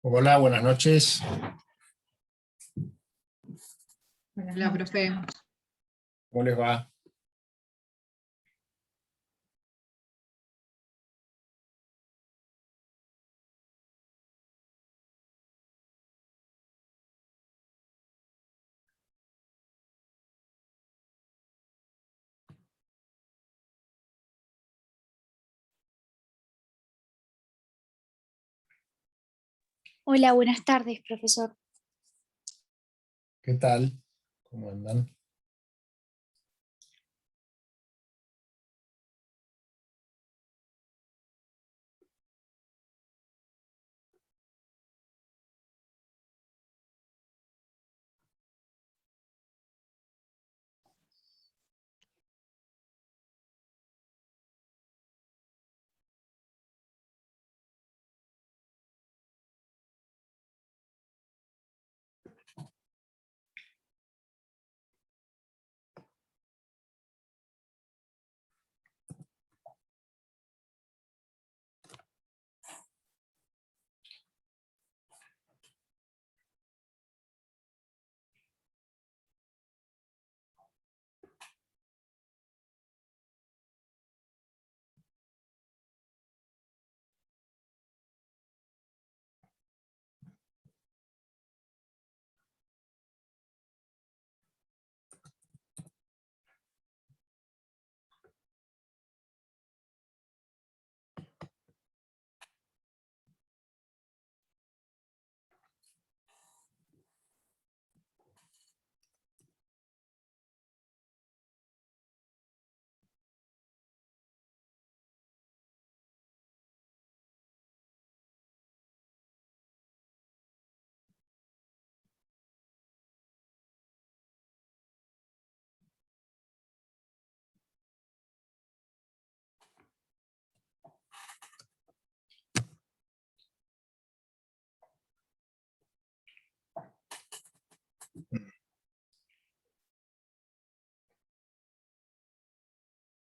Hola, buenas noches. Hola, profe. ¿Cómo les va? Hola, buenas tardes, profesor. ¿Qué tal? ¿Cómo andan?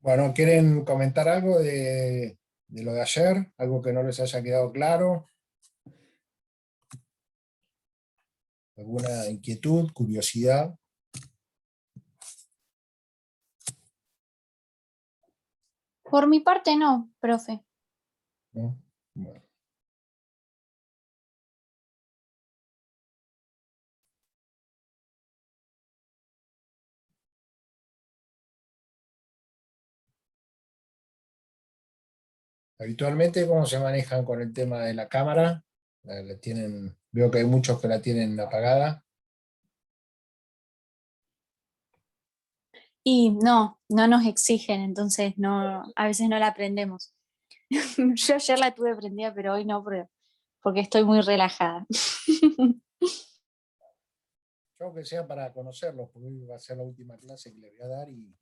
Bueno, ¿quieren comentar algo de lo de ayer? ¿Algo que no les haya quedado claro? ¿Alguna inquietud, curiosidad? Por mi parte no, profe. ¿No? Bueno. Habitualmente, ¿cómo se manejan con el tema de la cámara? Veo que hay muchos que la tienen apagada. Y no nos exigen, entonces no, a veces no la aprendemos. Yo ayer la tuve prendida, pero hoy no, porque estoy muy relajada. Yo aunque sea para conocerlos, porque hoy va a ser la última clase que les voy a dar y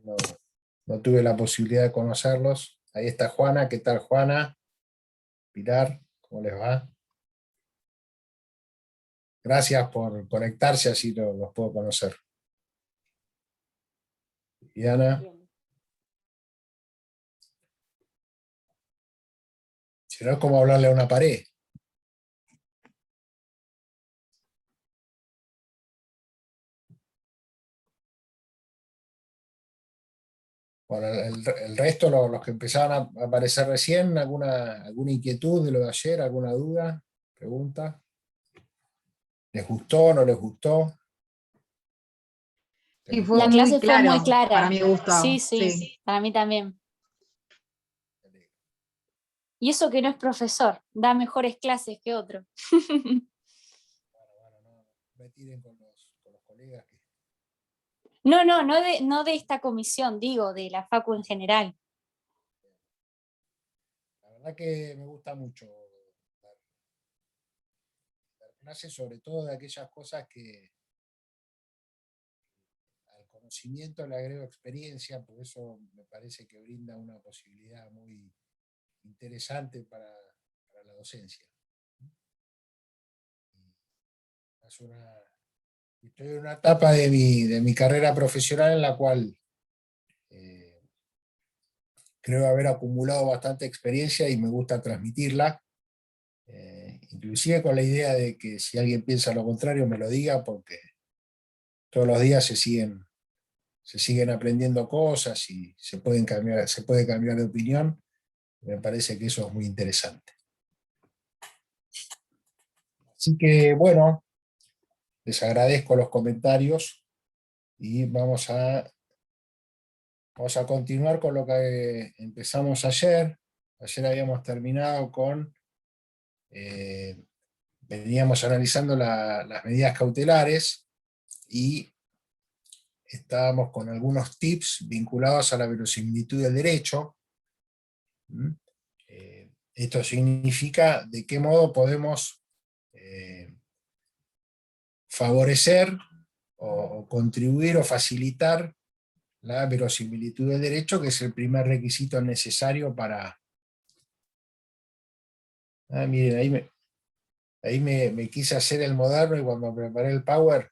no, no tuve la posibilidad de conocerlos. Ahí está Juana. ¿Qué tal, Juana? Pilar, ¿cómo les va? Gracias por conectarse, así los puedo conocer. Diana. Si no, es como hablarle a una pared. Bueno, el resto, los que empezaban a aparecer recién, ¿alguna inquietud de lo de ayer? ¿Alguna duda? ¿Pregunta? ¿Les gustó? ¿No les gustó? Sí, La muy clase fue claro, muy clara. para mi gusto. Sí, para mí también. Y eso que no es profesor, da mejores clases que otro. Bueno, no me tiren con los colegas. No de esta comisión, digo, de la Facu en general. La verdad que me gusta mucho dar clases, sobre todo de aquellas cosas que al conocimiento le agrego experiencia, por eso me parece que brinda una posibilidad muy interesante para la docencia. estoy en una etapa de mi carrera profesional en la cual creo haber acumulado bastante experiencia y me gusta transmitirla, inclusive con la idea de que si alguien piensa lo contrario me lo diga, porque todos los días se siguen aprendiendo cosas y se puede cambiar de opinión. Me parece que eso es muy interesante. Así que bueno, les agradezco los comentarios y vamos a continuar con lo que empezamos ayer. Ayer habíamos terminado con, veníamos analizando las medidas cautelares y estábamos con algunos tips vinculados a la verosimilitud del derecho. Esto significa de qué modo podemos favorecer o contribuir o facilitar la verosimilitud del derecho, que es el primer requisito necesario para... miren, ahí me quise hacer el moderno y cuando preparé el Power,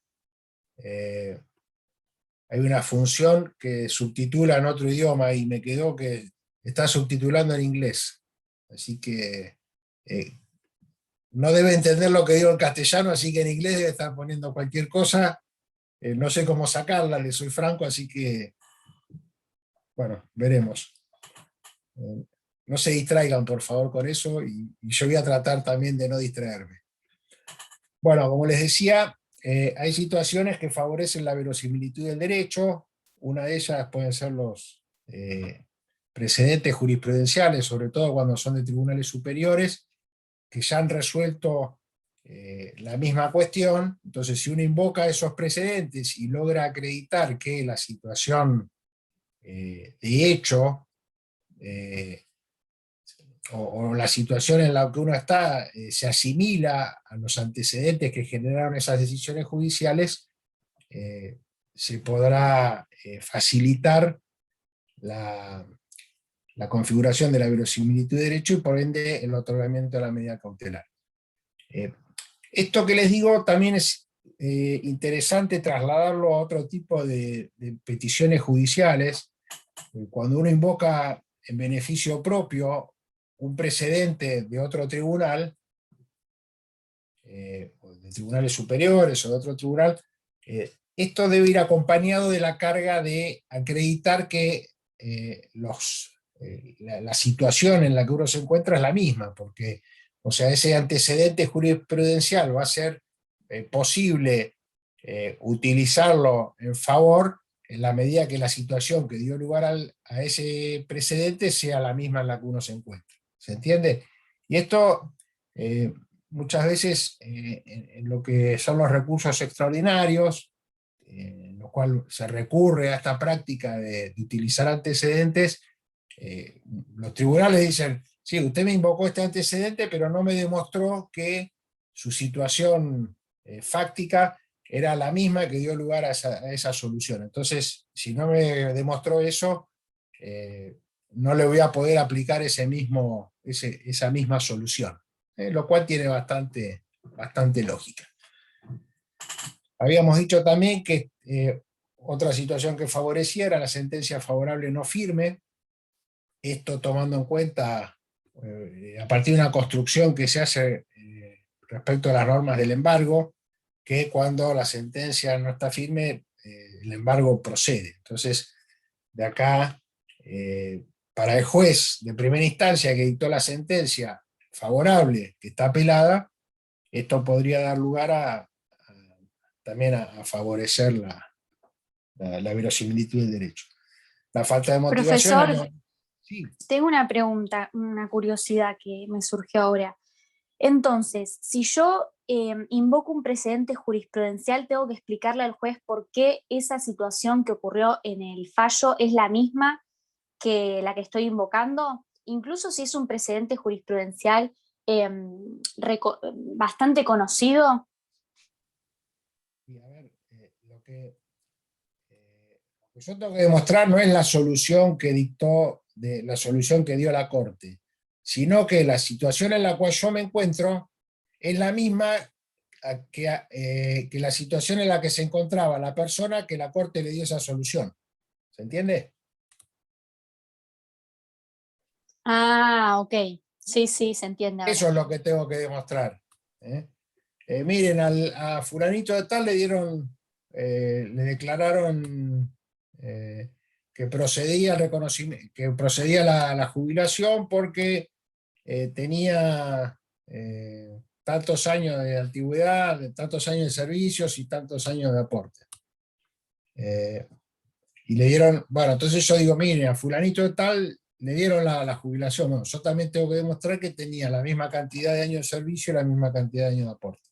hay una función que subtitula en otro idioma y me quedó que está subtitulando en inglés. Así que no debe entender lo que digo en castellano, así que en inglés debe estar poniendo cualquier cosa. No sé cómo sacarla, le soy franco, así que, bueno, veremos. No se distraigan, por favor, con eso, y yo voy a tratar también de no distraerme. Bueno, como les decía, hay situaciones que favorecen la verosimilitud del derecho. Una de ellas pueden ser los precedentes jurisprudenciales, sobre todo cuando son de tribunales superiores, que ya han resuelto la misma cuestión. Entonces, si uno invoca esos precedentes y logra acreditar que la situación de hecho o la situación en la que uno está se asimila a los antecedentes que generaron esas decisiones judiciales, se podrá facilitar la configuración de la verosimilitud de derecho y por ende el otorgamiento de la medida cautelar. Esto que les digo también es interesante trasladarlo a otro tipo de peticiones judiciales. Cuando uno invoca en beneficio propio un precedente de otro tribunal, de tribunales superiores o de otro tribunal, esto debe ir acompañado de la carga de acreditar que la situación en la que uno se encuentra es la misma, porque, o sea, ese antecedente jurisprudencial va a ser posible utilizarlo en favor en la medida que la situación que dio lugar a ese precedente sea la misma en la que uno se encuentra. ¿Se entiende? Y esto muchas veces en lo que son los recursos extraordinarios, en lo cual se recurre a esta práctica de utilizar antecedentes, los tribunales dicen, sí, usted me invocó este antecedente, pero no me demostró que su situación fáctica era la misma que dio lugar a esa solución. Entonces, si no me demostró eso, no le voy a poder aplicar esa misma solución, lo cual tiene bastante lógica. Habíamos dicho también que otra situación que favorecía era la sentencia favorable no firme, esto tomando en cuenta a partir de una construcción que se hace respecto a las normas del embargo, que cuando la sentencia no está firme, el embargo procede. Entonces, de acá, para el juez de primera instancia que dictó la sentencia favorable, que está apelada, esto podría dar lugar también a favorecer la verosimilitud del derecho. La falta de motivación... Profesor, sí. Tengo una pregunta, una curiosidad que me surgió ahora. Entonces, si yo invoco un precedente jurisprudencial, tengo que explicarle al juez por qué esa situación que ocurrió en el fallo es la misma que la que estoy invocando, incluso si es un precedente jurisprudencial bastante conocido. Y a ver, lo que yo tengo que demostrar no es la solución que dictó, la solución que dio la Corte, sino que la situación en la cual yo me encuentro es la misma que la situación en la que se encontraba la persona que la Corte le dio esa solución. ¿Se entiende? Ah, ok. Sí, sí, se entiende ahora. Eso es lo que tengo que demostrar. Miren, a fulanito de tal le dieron, le declararon que procedía al reconocimiento, que procedía a la jubilación porque tenía tantos años de antigüedad, tantos años de servicios y tantos años de aporte. Y le dieron, bueno, entonces yo digo, miren, a fulanito de tal le dieron la jubilación. No, yo también tengo que demostrar que tenía la misma cantidad de años de servicio y la misma cantidad de años de aporte.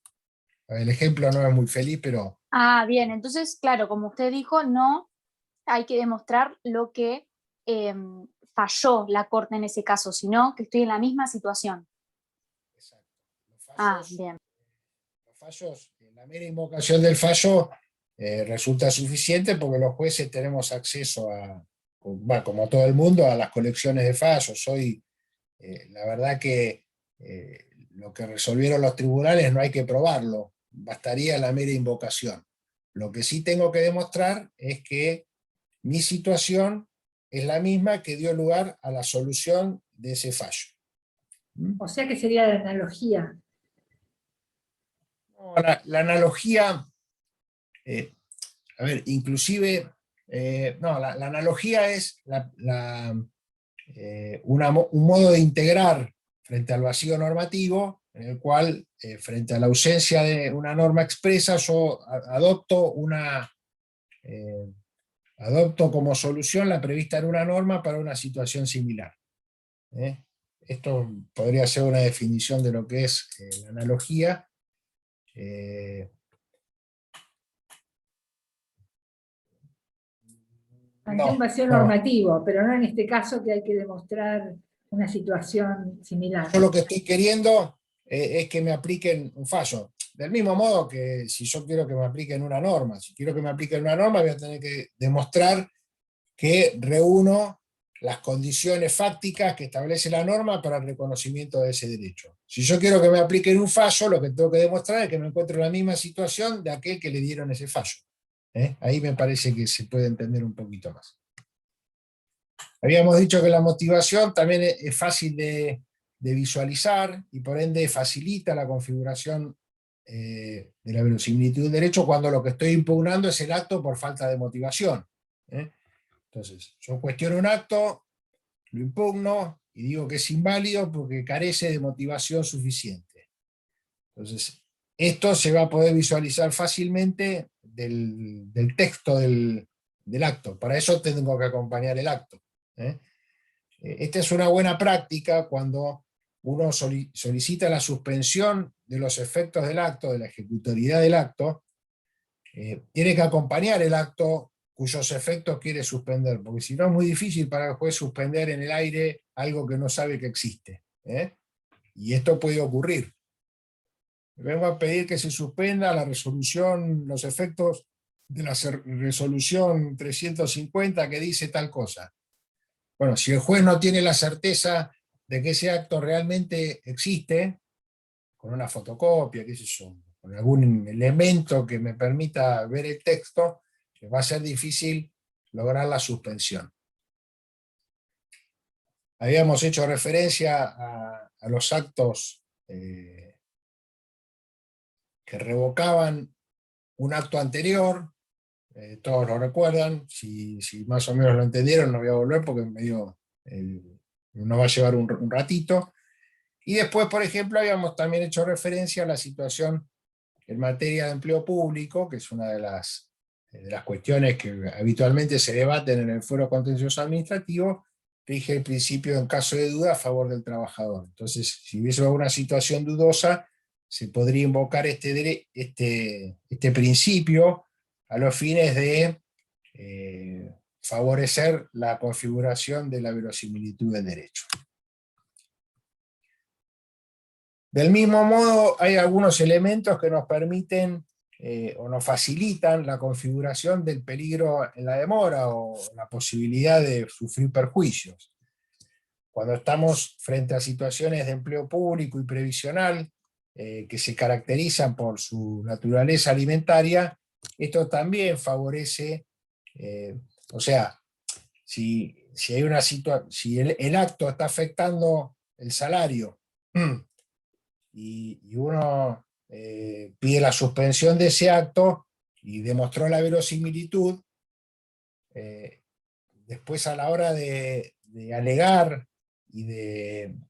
El ejemplo no es muy feliz, pero... Ah, bien, entonces, claro, como usted dijo, no hay que demostrar lo que falló la Corte en ese caso, sino que estoy en la misma situación. Exacto. Bien. Los fallos, la mera invocación del fallo resulta suficiente porque los jueces tenemos acceso a, bueno, como todo el mundo, a las colecciones de fallos. Hoy, la verdad que lo que resolvieron los tribunales no hay que probarlo, bastaría la mera invocación. Lo que sí tengo que demostrar es que mi situación es la misma que dio lugar a la solución de ese fallo. O sea que sería la analogía. No, la analogía, a ver, inclusive, no, la analogía es un modo de integrar frente al vacío normativo, en el cual, frente a la ausencia de una norma expresa, yo adopto como solución la prevista en una norma para una situación similar. Esto podría ser una definición de lo que es la analogía. Ante un vacío no. normativo, pero no en este caso que hay que demostrar una situación similar. Yo lo que estoy queriendo es que me apliquen un fallo. Del mismo modo que si yo quiero que me apliquen una norma, si quiero que me apliquen una norma, voy a tener que demostrar que reúno las condiciones fácticas que establece la norma para el reconocimiento de ese derecho. Si yo quiero que me apliquen un fallo, lo que tengo que demostrar es que me encuentro en la misma situación de aquel que le dieron ese fallo. Ahí me parece que se puede entender un poquito más. Habíamos dicho que la motivación también es fácil de visualizar y por ende facilita la configuración de la verosimilitud del derecho cuando lo que estoy impugnando es el acto por falta de motivación. Entonces, yo cuestiono un acto, lo impugno y digo que es inválido porque carece de motivación suficiente. Entonces, esto se va a poder visualizar fácilmente del texto del acto. Para eso tengo que acompañar el acto. Esta es una buena práctica cuando uno solicita la suspensión de los efectos del acto, de la ejecutoriedad del acto, tiene que acompañar el acto cuyos efectos quiere suspender, porque si no es muy difícil para el juez suspender en el aire algo que no sabe que existe. Y esto puede ocurrir. Vengo a pedir que se suspenda la resolución, los efectos de la resolución 350 que dice tal cosa. Bueno, si el juez no tiene la certeza de que ese acto realmente existe, con una fotocopia, qué sé yo, con algún elemento que me permita ver el texto, va a ser difícil lograr la suspensión. Habíamos hecho referencia a los actos que revocaban un acto anterior, todos lo recuerdan, si más o menos lo entendieron no voy a volver porque nos va a llevar un ratito. Y después, por ejemplo, habíamos también hecho referencia a la situación en materia de empleo público, que es una de las cuestiones que habitualmente se debaten en el fuero contencioso administrativo, rige el principio en caso de duda a favor del trabajador. Entonces, si hubiese alguna situación dudosa, se podría invocar este principio a los fines de favorecer la configuración de la verosimilitud del derecho. Del mismo modo, hay algunos elementos que nos permiten o nos facilitan la configuración del peligro en la demora o la posibilidad de sufrir perjuicios. Cuando estamos frente a situaciones de empleo público y previsional, que se caracterizan por su naturaleza alimentaria, esto también favorece, o sea, si hay una si el acto está afectando el salario y uno pide la suspensión de ese acto y demostró la verosimilitud, después a la hora de alegar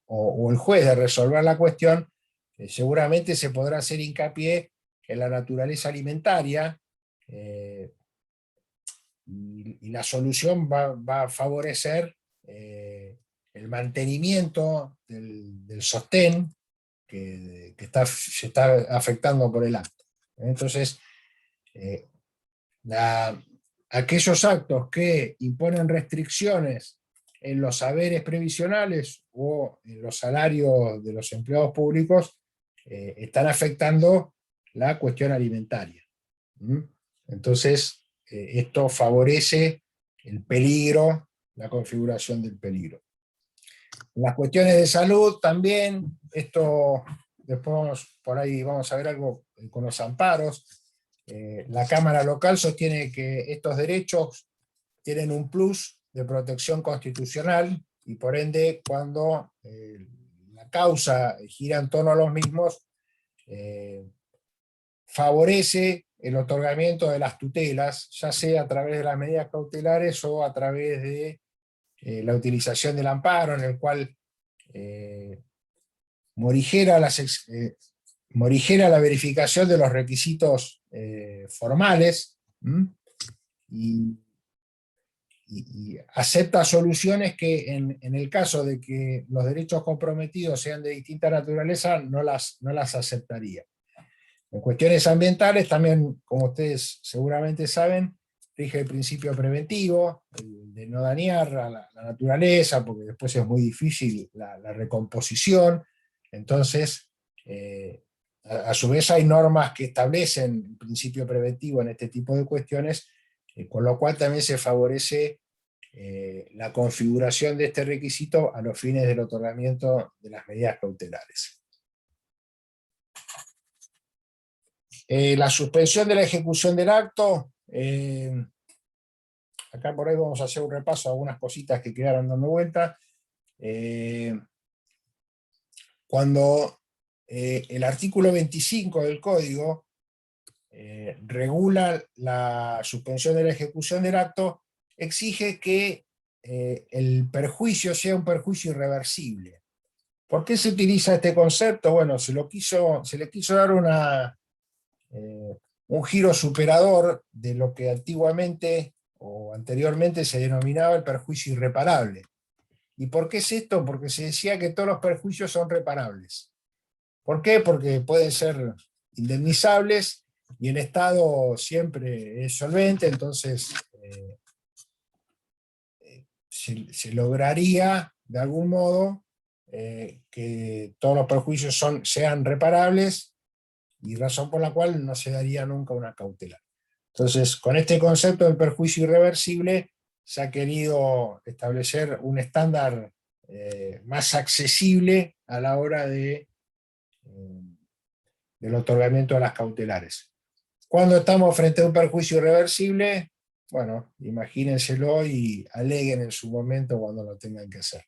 o el juez de resolver la cuestión, seguramente se podrá hacer hincapié en la naturaleza alimentaria, y la solución va a favorecer el mantenimiento del sostén que se está afectando por el acto. Entonces, aquellos actos que imponen restricciones en los saberes previsionales o en los salarios de los empleados públicos están afectando la cuestión alimentaria. Entonces, esto favorece el peligro, la configuración del peligro. En las cuestiones de salud también, esto después por ahí vamos a ver algo con los amparos. La Cámara local sostiene que estos derechos tienen un plus de protección constitucional y por ende cuando la causa gira en torno a los mismos, favorece el otorgamiento de las tutelas, ya sea a través de las medidas cautelares o a través de la utilización del amparo, en el cual morigera la verificación de los requisitos formales, y acepta soluciones que en el caso de que los derechos comprometidos sean de distinta naturaleza no las aceptaría. En cuestiones ambientales también, como ustedes seguramente saben, rige el principio preventivo, el de no dañar a la naturaleza, porque después es muy difícil la recomposición. Entonces, a su vez hay normas que establecen el principio preventivo en este tipo de cuestiones, con lo cual también se favorece la configuración de este requisito a los fines del otorgamiento de las medidas cautelares. La suspensión de la ejecución del acto, acá por ahí vamos a hacer un repaso a algunas cositas que quedaron dando vuelta. Cuando el artículo 25 del Código regula la suspensión de la ejecución del acto, exige que el perjuicio sea un perjuicio irreversible. ¿Por qué se utiliza este concepto? Bueno, se le quiso dar un giro superador de lo que antiguamente o anteriormente se denominaba el perjuicio irreparable. ¿Y por qué es esto? Porque se decía que todos los perjuicios son reparables. ¿Por qué? Porque pueden ser indemnizables y el Estado siempre es solvente, entonces se lograría de algún modo que todos los perjuicios sean reparables, y razón por la cual no se daría nunca una cautelar. Entonces, con este concepto del perjuicio irreversible, se ha querido establecer un estándar más accesible a la hora del otorgamiento de las cautelares. Cuando estamos frente a un perjuicio irreversible, bueno, imagínenselo y aleguen en su momento cuando lo tengan que hacer.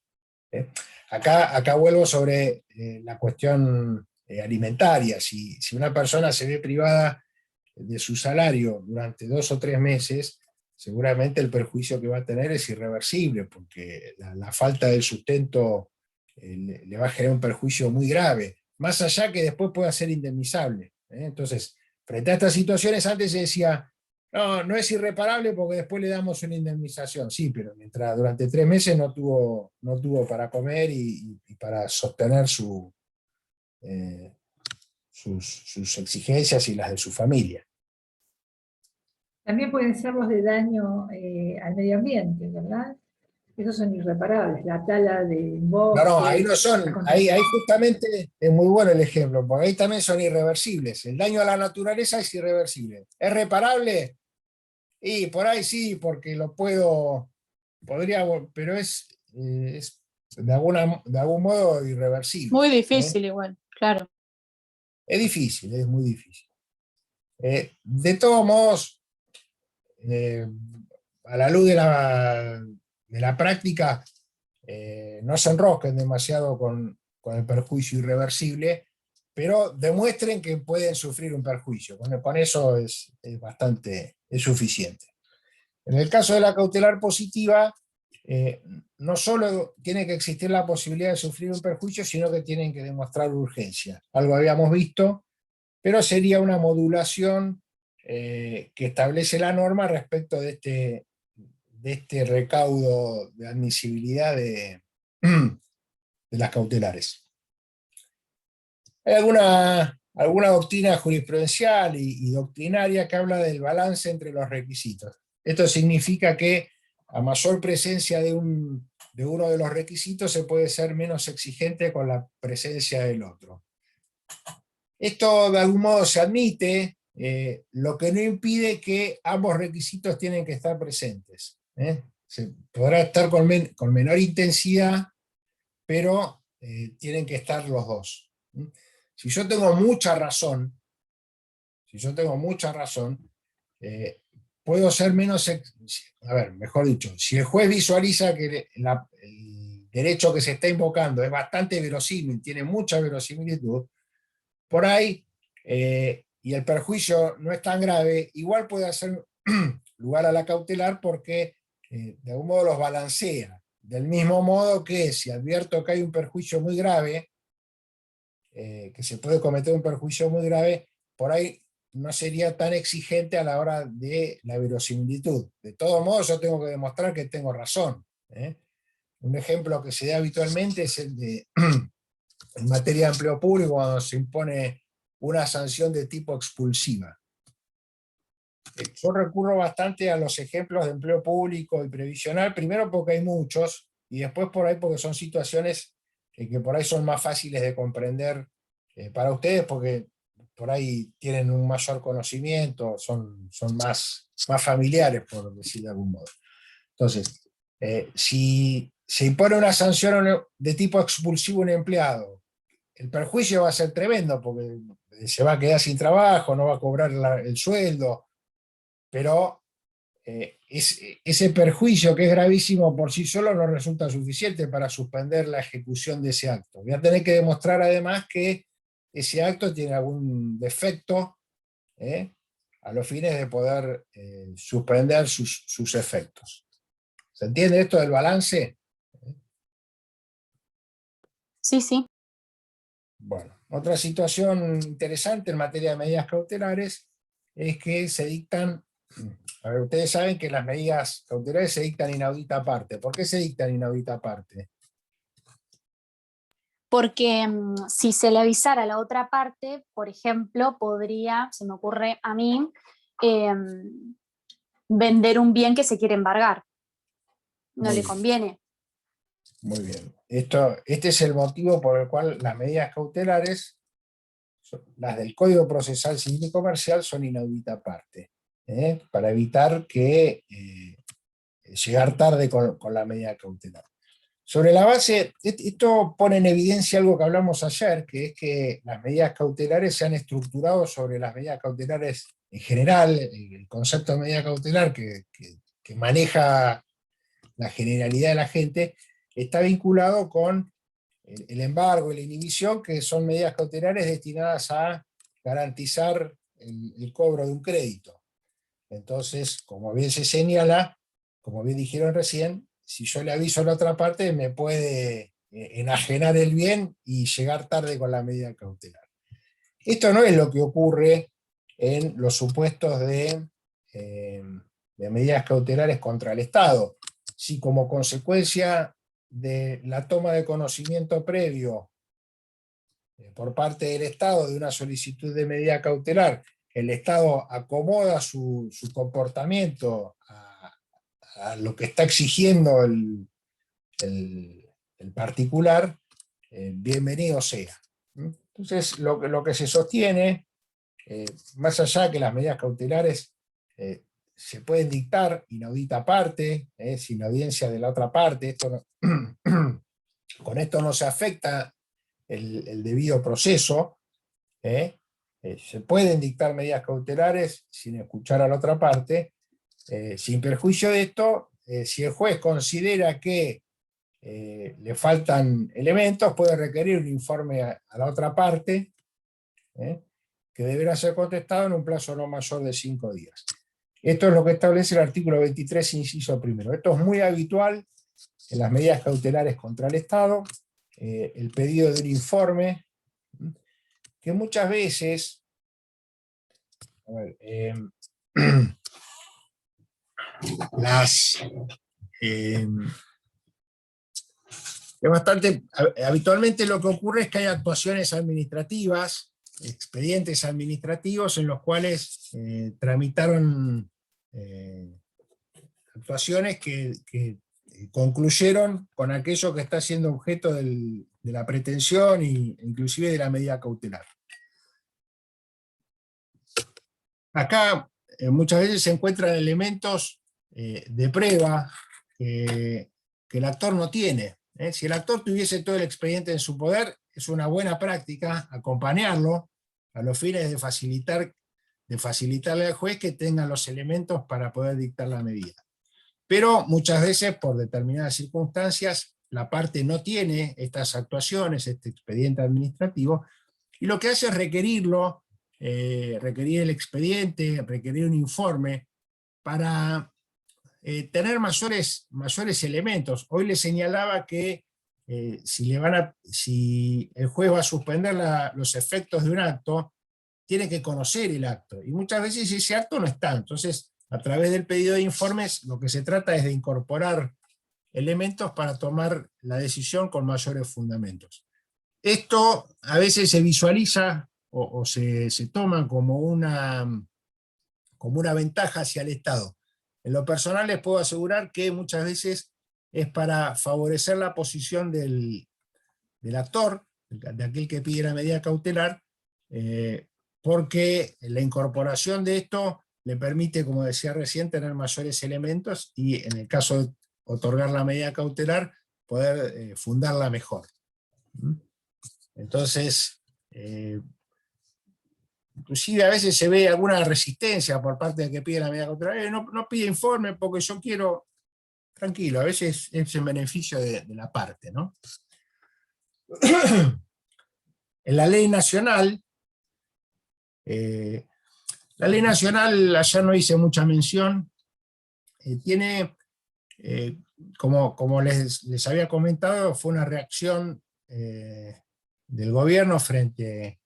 Acá vuelvo sobre la cuestión alimentaria. Si una persona se ve privada de su salario durante 2 o 3 meses, seguramente el perjuicio que va a tener es irreversible, porque la falta del sustento le va a generar un perjuicio muy grave, más allá que después pueda ser indemnizable. Entonces, frente a estas situaciones, antes se decía, no es irreparable porque después le damos una indemnización. Sí, pero mientras durante 3 meses no tuvo para comer y para sostener sus exigencias y las de su familia. También pueden ser los de daño al medio ambiente, ¿verdad? Esos son irreparables, la tala de bosques. No, ahí no son, ahí justamente es muy bueno el ejemplo, porque ahí también son irreversibles. El daño a la naturaleza es irreversible. ¿Es reparable? Y por ahí sí, porque podría, pero es de algún modo irreversible. Muy difícil igual, claro. Es difícil, es muy difícil. De todos modos, a la luz de la práctica, no se enrosquen demasiado con el perjuicio irreversible, pero demuestren que pueden sufrir un perjuicio. Con eso es suficiente. En el caso de la cautelar positiva, no solo tiene que existir la posibilidad de sufrir un perjuicio, sino que tienen que demostrar urgencia. Algo habíamos visto, pero sería una modulación que establece la norma respecto de este recaudo de admisibilidad de las cautelares. Hay alguna doctrina jurisprudencial y doctrinaria que habla del balance entre los requisitos. Esto significa que a mayor presencia de uno de los requisitos se puede ser menos exigente con la presencia del otro. Esto de algún modo se admite, lo que no impide que ambos requisitos tienen que estar presentes. Se podrá estar con menor intensidad, pero tienen que estar los dos. Si yo tengo mucha razón, puedo ser menos, mejor dicho, si el juez visualiza que el derecho que se está invocando es bastante verosímil, tiene mucha verosimilitud, por ahí, y el perjuicio no es tan grave, igual puede hacer lugar a la cautelar porque de algún modo los balancea. Del mismo modo que si advierto que hay un perjuicio muy grave, que se puede cometer un perjuicio muy grave, por ahí no sería tan exigente a la hora de la verosimilitud. De todos modos, yo tengo que demostrar que tengo razón. Un ejemplo que se da habitualmente es el de, en materia de empleo público, cuando se impone una sanción de tipo expulsiva. Yo recurro bastante a los ejemplos de empleo público y previsional, primero porque hay muchos, y después por ahí porque son situaciones que por ahí son más fáciles de comprender para ustedes, porque por ahí tienen un mayor conocimiento, son más familiares, por decir de algún modo. Entonces, si se impone una sanción de tipo expulsivo a un empleado, el perjuicio va a ser tremendo, porque se va a quedar sin trabajo, no va a cobrar el sueldo, pero ese perjuicio, que es gravísimo por sí solo, no resulta suficiente para suspender la ejecución de ese acto. Voy a tener que demostrar además que ese acto tiene algún defecto a los fines de poder suspender sus efectos. ¿Se entiende esto del balance? Sí, sí. Bueno, otra situación interesante en materia de medidas cautelares es que se dictan. A ver, ustedes saben que las medidas cautelares se dictan inaudita parte. ¿Por qué se dictan inaudita parte? Porque si se le avisara a la otra parte, por ejemplo, podría, se me ocurre a mí, vender un bien que se quiere embargar. No le conviene. Muy bien. Este es el motivo por el cual las medidas cautelares, las del Código Procesal Civil y Comercial, son inaudita parte. Para evitar que llegar tarde con la medida cautelar. Sobre la base, esto pone en evidencia algo que hablamos ayer, que es que las medidas cautelares se han estructurado sobre las medidas cautelares en general. El concepto de medida cautelar que maneja la generalidad de la gente está vinculado con el embargo y la inhibición, que son medidas cautelares destinadas a garantizar el cobro de un crédito. Entonces, como bien se señala, como bien dijeron recién, si yo le aviso a la otra parte, me puede enajenar el bien y llegar tarde con la medida cautelar. Esto no es lo que ocurre en los supuestos de medidas cautelares contra el Estado. Si como consecuencia de la toma de conocimiento previo por parte del Estado de una solicitud de medida cautelar, el Estado acomoda su comportamiento a lo que está exigiendo el particular, bienvenido sea. Entonces, lo que se sostiene, más allá de que las medidas cautelares se pueden dictar inaudita parte, sin audiencia de la otra parte, con esto no se afecta el debido proceso, se pueden dictar medidas cautelares sin escuchar a la otra parte. Sin perjuicio de esto, si el juez considera que le faltan elementos, puede requerir un informe a la otra parte, que deberá ser contestado en un plazo no mayor de 5 días. Esto es lo que establece el artículo 23, inciso primero. Esto es muy habitual en las medidas cautelares contra el Estado, el pedido de un informe, que muchas veces, a ver, es bastante, habitualmente lo que ocurre es que hay actuaciones administrativas, expedientes administrativos en los cuales tramitaron actuaciones que concluyeron con aquello que está siendo objeto de la pretensión e inclusive de la medida cautelar. Acá muchas veces se encuentran elementos de prueba que el actor no tiene. Si el actor tuviese todo el expediente en su poder, es una buena práctica acompañarlo a los fines de facilitarle al juez que tenga los elementos para poder dictar la medida. Pero muchas veces, por determinadas circunstancias, la parte no tiene estas actuaciones, este expediente administrativo, y lo que hace es requerirlo, requerir el expediente, requerir un informe para tener mayores elementos. Hoy le señalaba que si el juez va a suspender los efectos de un acto, tiene que conocer el acto, y muchas veces ese acto no está. Entonces, a través del pedido de informes, lo que se trata es de incorporar elementos para tomar la decisión con mayores fundamentos. Esto a veces se visualiza o se toma como una ventaja hacia el Estado. En lo personal les puedo asegurar que muchas veces es para favorecer la posición del actor, de aquel que pide la medida cautelar, porque la incorporación de esto le permite, como decía recién, tener mayores elementos y en el caso de otorgar la medida cautelar, poder fundarla mejor. Entonces, inclusive a veces se ve alguna resistencia por parte de que pide la medida cautelar. No pide informe porque yo quiero, tranquilo, a veces es en beneficio de la parte, ¿no? En la ley nacional, ayer no hice mucha mención, tiene, como les había comentado, fue una reacción del gobierno frente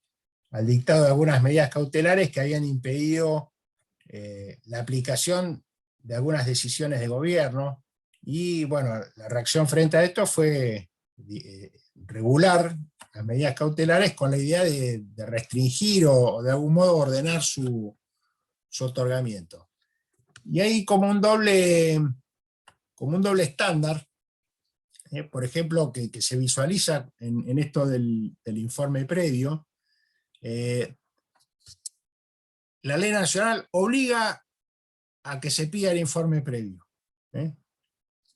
al dictado de algunas medidas cautelares que habían impedido la aplicación de algunas decisiones de gobierno, y bueno, la reacción frente a esto fue regular las medidas cautelares con la idea de restringir o de algún modo ordenar su otorgamiento. Y hay como un doble estándar, por ejemplo, que se visualiza en esto del informe previo. La ley nacional obliga a que se pida el informe previo.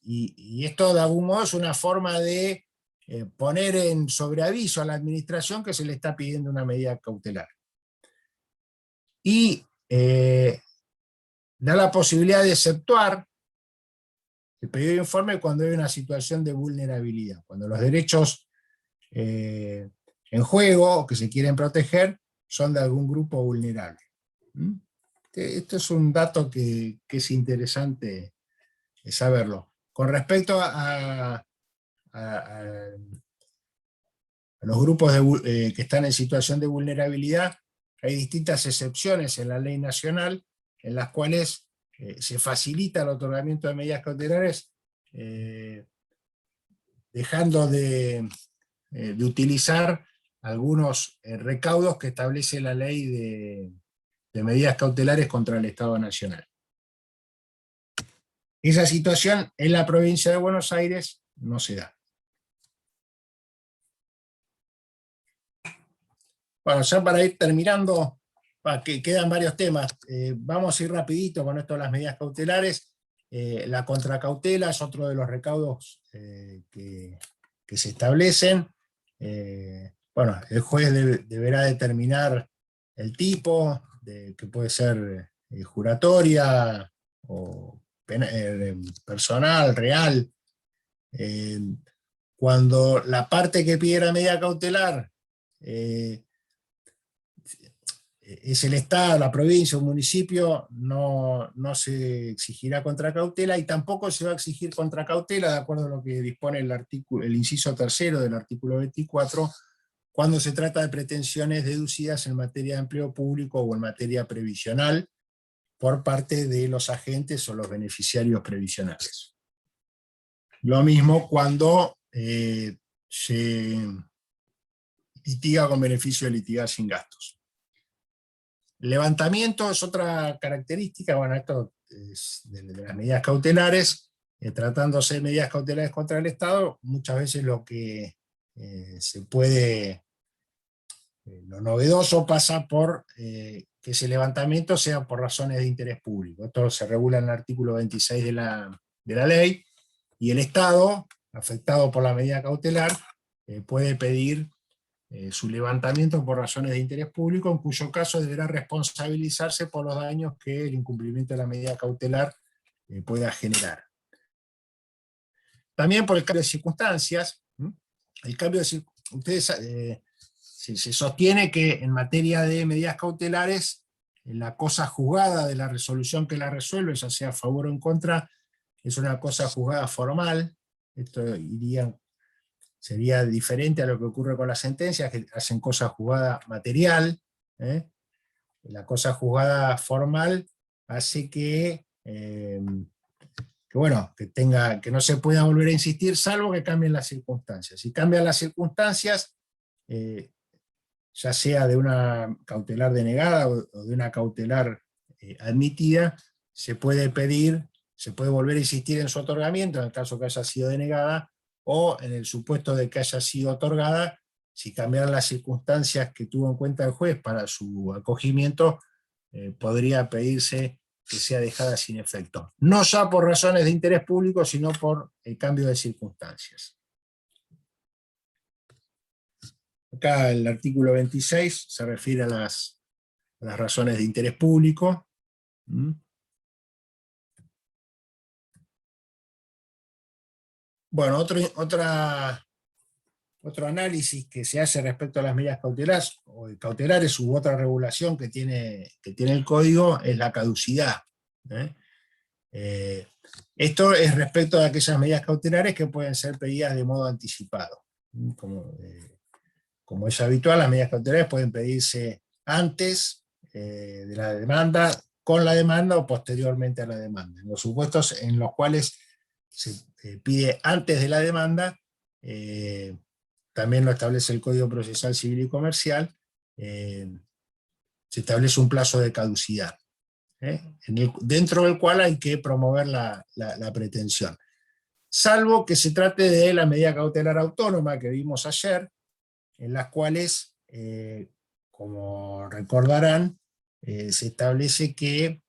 Y esto de algún modo es una forma de poner en sobreaviso a la administración que se le está pidiendo una medida cautelar. Y da la posibilidad de exceptuar el pedido de informe cuando hay una situación de vulnerabilidad, cuando los derechos en juego o que se quieren proteger son de algún grupo vulnerable. Esto es un dato que es interesante saberlo. Con respecto a los grupos que están en situación de vulnerabilidad, hay distintas excepciones en la ley nacional en las cuales se facilita el otorgamiento de medidas cautelares, dejando de utilizar algunos recaudos que establece la ley de medidas cautelares contra el Estado Nacional. Esa situación en la provincia de Buenos Aires no se da. Bueno, ya para ir terminando, que quedan varios temas, vamos a ir rapidito con esto de las medidas cautelares. La contracautela es otro de los recaudos que se establecen. Bueno, el juez deberá determinar el tipo, que puede ser juratoria o personal, real. Cuando la parte que pide la medida cautelar es el Estado, la provincia o municipio, no se exigirá contracautela, y tampoco se va a exigir contracautela, de acuerdo a lo que dispone el inciso tercero del artículo 24, cuando se trata de pretensiones deducidas en materia de empleo público o en materia previsional por parte de los agentes o los beneficiarios previsionales. Lo mismo cuando se litiga con beneficio de litigar sin gastos. Levantamiento es otra característica, bueno, esto es de las medidas cautelares, tratándose de medidas cautelares contra el Estado, muchas veces lo que se puede, lo novedoso pasa por que ese levantamiento sea por razones de interés público. Esto se regula en el artículo 26 de la ley, y el Estado, afectado por la medida cautelar, puede pedir su levantamiento por razones de interés público, en cuyo caso deberá responsabilizarse por los daños que el incumplimiento de la medida cautelar pueda generar. También por el cambio de circunstancias. El cambio de ustedes se sostiene que en materia de medidas cautelares, la cosa juzgada de la resolución que la resuelve, ya sea a favor o en contra, es una cosa juzgada formal. Esto sería diferente a lo que ocurre con las sentencias, que hacen cosa juzgada material. La cosa juzgada formal hace que no se pueda volver a insistir, salvo que cambien las circunstancias. Si cambian las circunstancias, ya sea de una cautelar denegada o de una cautelar admitida, se puede volver a insistir en su otorgamiento, en el caso que haya sido denegada, o en el supuesto de que haya sido otorgada, si cambiaran las circunstancias que tuvo en cuenta el juez para su acogimiento, podría pedirse que sea dejada sin efecto. No ya por razones de interés público, sino por el cambio de circunstancias. Acá el artículo 26 se refiere a las razones de interés público. Bueno, otro análisis que se hace respecto a las medidas cautelares u otra regulación que tiene el Código es la caducidad. Esto es respecto a aquellas medidas cautelares que pueden ser pedidas de modo anticipado. Como es habitual, las medidas cautelares pueden pedirse antes de la demanda, con la demanda o posteriormente a la demanda. En los supuestos en los cuales se pide antes de la demanda, también lo establece el Código Procesal Civil y Comercial, se establece un plazo de caducidad, dentro del cual hay que promover la pretensión. Salvo que se trate de la medida cautelar autónoma que vimos ayer, en las cuales, como recordarán, se establece que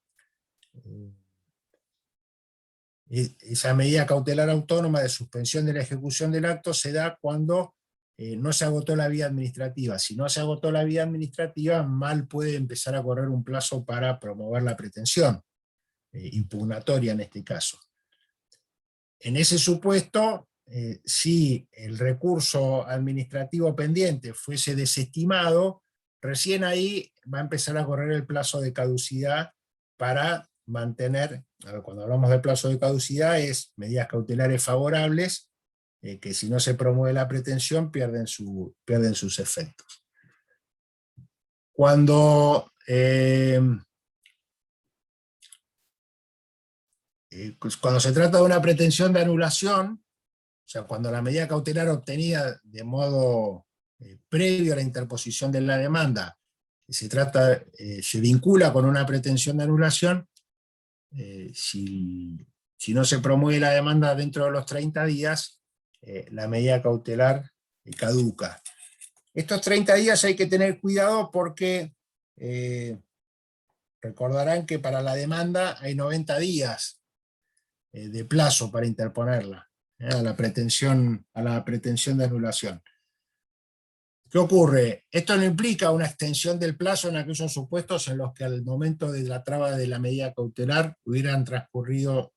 esa medida cautelar autónoma de suspensión de la ejecución del acto se da cuando no se agotó la vía administrativa. Si no se agotó la vía administrativa, mal puede empezar a correr un plazo para promover la pretensión, impugnatoria en este caso. En ese supuesto, si el recurso administrativo pendiente fuese desestimado, recién ahí va a empezar a correr el plazo de caducidad para mantener, cuando hablamos de plazo de caducidad, es medidas cautelares favorables, que si no se promueve la pretensión pierden sus efectos. Cuando se trata de una pretensión de anulación, o sea, cuando la medida cautelar obtenida de modo previo a la interposición de la demanda se vincula con una pretensión de anulación, si no se promueve la demanda dentro de los 30 días, la medida cautelar caduca. Estos 30 días hay que tener cuidado porque recordarán que para la demanda hay 90 días de plazo para interponerla, a la pretensión de anulación. ¿Qué ocurre? Esto no implica una extensión del plazo en aquellos supuestos en los que al momento de la traba de la medida cautelar hubieran transcurrido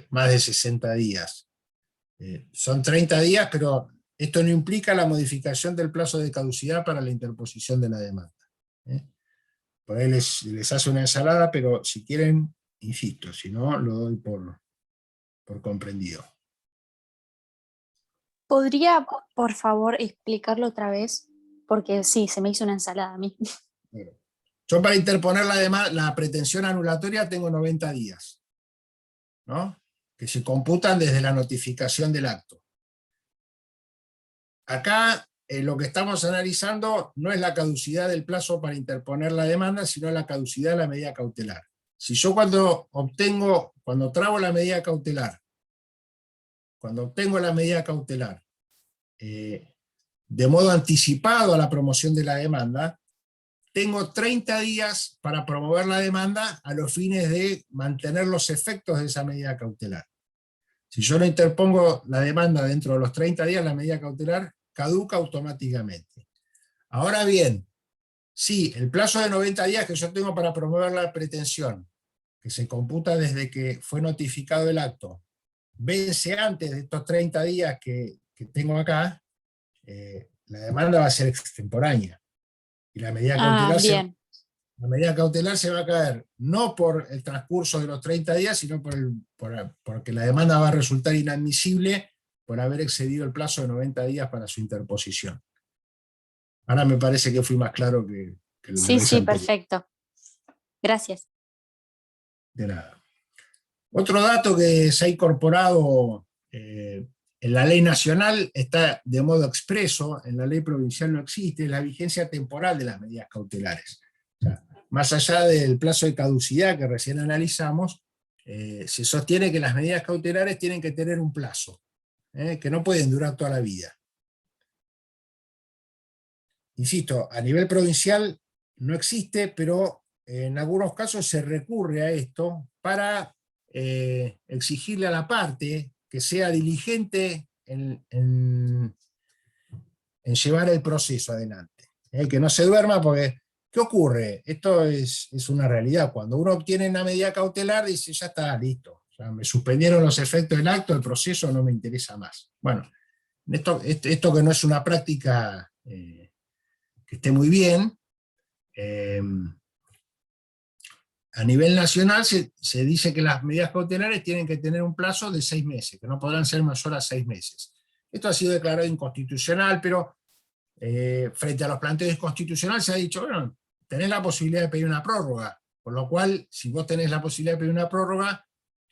más de 60 días. Son 30 días, pero esto no implica la modificación del plazo de caducidad para la interposición de la demanda. Por ahí les hace una ensalada, pero si quieren, insisto, si no, lo doy por comprendido. ¿Podría, por favor, explicarlo otra vez? Porque sí, se me hizo una ensalada a mí. Yo para interponer la pretensión anulatoria tengo 90 días, ¿no? Que se computan desde la notificación del acto. Acá lo que estamos analizando no es la caducidad del plazo para interponer la demanda, sino la caducidad de la medida cautelar. Si yo cuando trabo la medida cautelar, cuando obtengo la medida cautelar, de modo anticipado a la promoción de la demanda, tengo 30 días para promover la demanda a los fines de mantener los efectos de esa medida cautelar. Si yo no interpongo la demanda dentro de los 30 días, la medida cautelar caduca automáticamente. Ahora bien, si el plazo de 90 días que yo tengo para promover la pretensión, que se computa desde que fue notificado el acto, vence antes de estos 30 días que tengo acá, la demanda va a ser extemporánea. Y la medida cautelar se va a caer no por el transcurso de los 30 días, sino porque la demanda va a resultar inadmisible por haber excedido el plazo de 90 días para su interposición. Ahora me parece que fui más claro que el Sí, vez anterior. perfecto. Gracias. De nada. Otro dato que se ha incorporado en la ley nacional está de modo expreso, en la ley provincial no existe, es la vigencia temporal de las medidas cautelares. O sea, más allá del plazo de caducidad que recién analizamos, se sostiene que las medidas cautelares tienen que tener un plazo, que no pueden durar toda la vida. Insisto, a nivel provincial no existe, pero en algunos casos se recurre a esto para exigirle a la parte que sea diligente en llevar el proceso adelante. Que no se duerma, porque ¿qué ocurre? Esto es una realidad. Cuando uno obtiene una medida cautelar, dice, ya está, listo. Ya me suspendieron los efectos del acto, el proceso no me interesa más. Bueno, esto que no es una práctica que esté muy bien, a nivel nacional se dice que las medidas cautelares tienen que tener un plazo de 6 meses, que no podrán ser mayor a 6 meses. Esto ha sido declarado inconstitucional, pero frente a los planteos inconstitucionales se ha dicho, bueno, tenés la posibilidad de pedir una prórroga, por lo cual, si vos tenés la posibilidad de pedir una prórroga,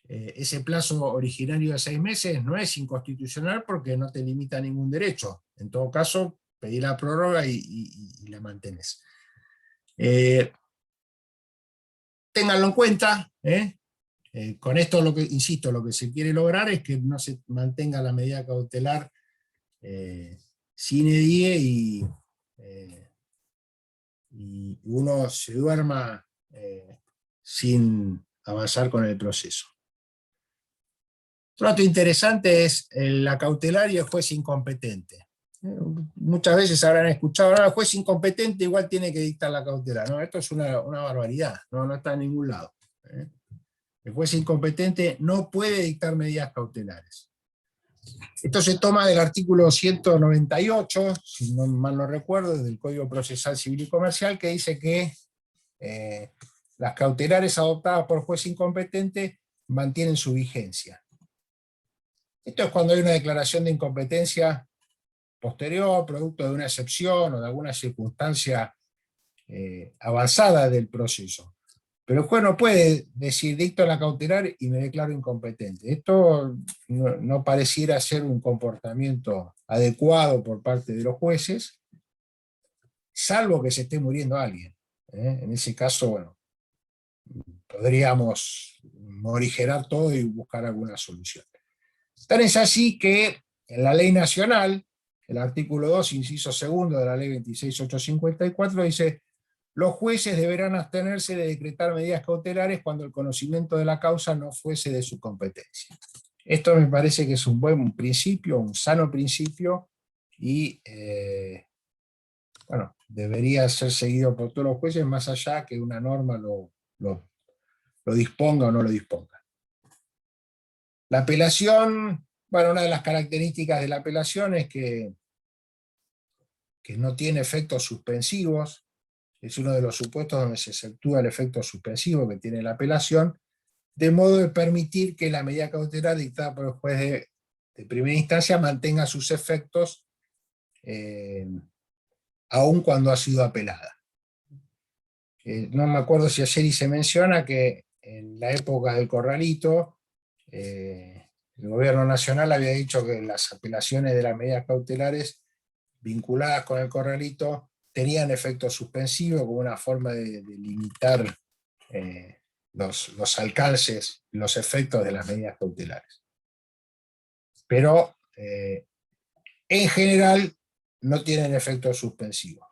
ese plazo originario de 6 meses no es inconstitucional porque no te limita a ningún derecho. En todo caso, pedí la prórroga y la mantenés. Ténganlo en cuenta. Con esto, insisto, lo que se quiere lograr es que no se mantenga la medida cautelar sine die y uno se duerma sin avanzar con el proceso. Otro dato interesante es la cautelar y el juez incompetente. Muchas veces habrán escuchado, el juez incompetente igual tiene que dictar la cautelar. No, esto es una barbaridad, no está en ningún lado. El juez incompetente no puede dictar medidas cautelares. Esto se toma del artículo 198, si no mal no recuerdo, del Código Procesal Civil y Comercial, que dice que las cautelares adoptadas por juez incompetente mantienen su vigencia. Esto es cuando hay una declaración de incompetencia posterior, producto de una excepción o de alguna circunstancia avanzada del proceso. Pero el juez no puede decir, dicto la cautelar y me declaro incompetente. Esto no pareciera ser un comportamiento adecuado por parte de los jueces, salvo que se esté muriendo alguien. En ese caso, bueno, podríamos morigerar todo y buscar alguna solución. Tan es así que en la ley nacional, el artículo 2, inciso segundo de la ley 26.854 dice: los jueces deberán abstenerse de decretar medidas cautelares cuando el conocimiento de la causa no fuese de su competencia. Esto me parece que es un buen principio, un sano principio, y bueno, debería ser seguido por todos los jueces, más allá que una norma lo disponga o no lo disponga. La apelación, bueno, una de las características de la apelación es que no tiene efectos suspensivos, es uno de los supuestos donde se exceptúa el efecto suspensivo que tiene la apelación, de modo de permitir que la medida cautelar dictada por el juez de primera instancia mantenga sus efectos aun cuando ha sido apelada. No me acuerdo si ayer se menciona que en la época del Corralito, el gobierno nacional había dicho que las apelaciones de las medidas cautelares vinculadas con el Corralito tenían efecto suspensivo como una forma de limitar los alcances, los efectos de las medidas cautelares. Pero en general no tienen efecto suspensivo.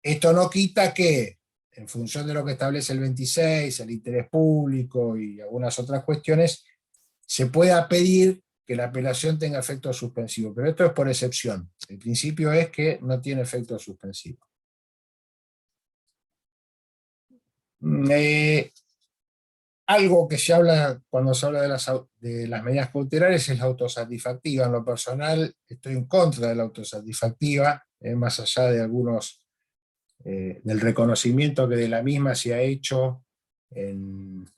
Esto no quita que, en función de lo que establece el 26, el interés público y algunas otras cuestiones, se pueda pedir que la apelación tenga efecto suspensivo, pero esto es por excepción. El principio es que no tiene efecto suspensivo. Algo que se habla cuando se habla de las medidas cautelares es la autosatisfactiva. En lo personal estoy en contra de la autosatisfactiva, más allá de algunos, del reconocimiento que de la misma se ha hecho en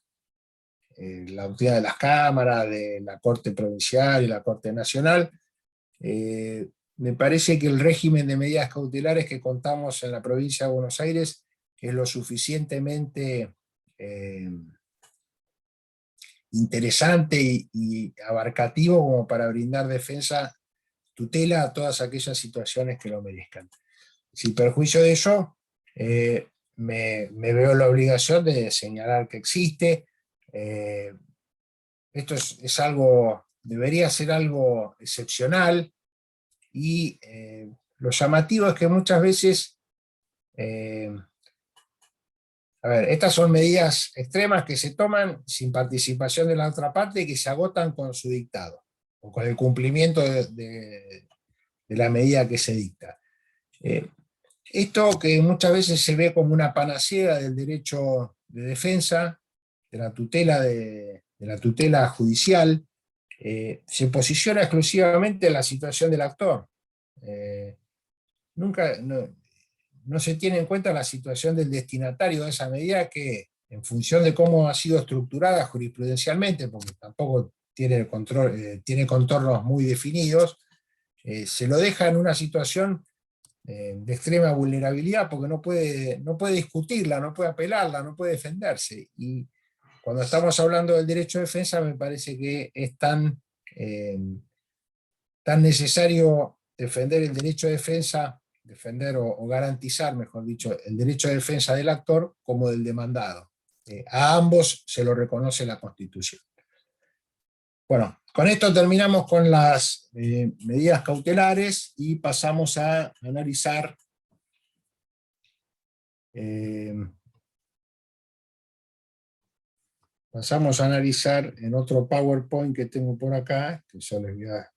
la autoridad de las cámaras, de la Corte Provincial y la Corte Nacional. Me parece que el régimen de medidas cautelares que contamos en la provincia de Buenos Aires es lo suficientemente interesante y abarcativo como para brindar defensa, tutela a todas aquellas situaciones que lo merezcan. Sin perjuicio de eso, me veo la obligación de señalar que existe. Esto es algo, debería ser algo excepcional, y lo llamativo es que muchas veces, a ver, estas son medidas extremas que se toman sin participación de la otra parte y que se agotan con su dictado, o con el cumplimiento de la medida que se dicta. Esto que muchas veces se ve como una panacea del derecho de defensa, de la tutela judicial, se posiciona exclusivamente en la situación del actor. Nunca, no se tiene en cuenta la situación del destinatario de esa medida, que en función de cómo ha sido estructurada jurisprudencialmente, porque tampoco tiene contornos muy definidos, se lo deja en una situación de extrema vulnerabilidad, porque no puede discutirla, no puede apelarla, no puede defenderse. Y cuando estamos hablando del derecho de defensa, me parece que es tan necesario defender el derecho de defensa, defender o garantizar, mejor dicho, el derecho de defensa del actor como del demandado. A ambos se lo reconoce la Constitución. Bueno, con esto terminamos con las medidas cautelares y pasamos a analizar en otro PowerPoint que tengo por acá, que yo les voy a ver.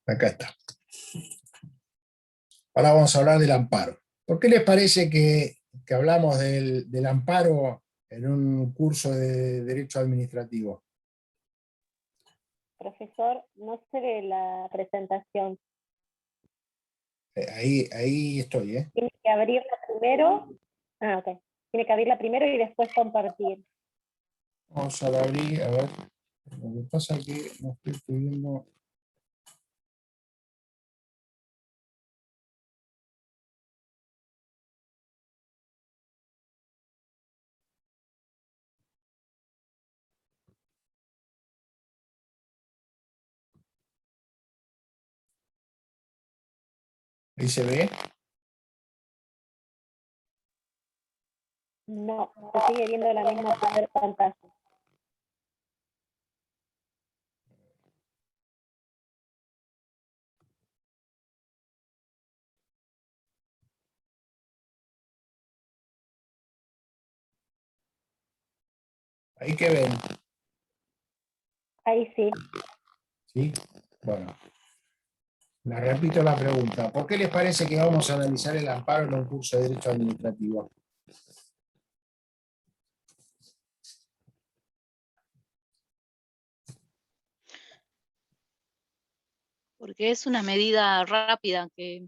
Acá está. Ahora vamos a hablar del amparo. ¿Por qué les parece que hablamos del amparo en un curso de Derecho Administrativo? Profesor, no se ve la presentación. Ahí estoy, ¿eh? Tiene que abrirla primero. Ah, ok. Tiene que abrirla primero y después compartir. Vamos a abrir, a ver. Lo que pasa es que no estoy escribiendo. Ahí se ve. No, se sigue viendo la misma pantalla. Ahí que ven, Ahí sí. ¿sí? Bueno, les repito la pregunta. ¿Por qué les parece que vamos a analizar el amparo en un curso de Derecho Administrativo? Porque es una medida rápida que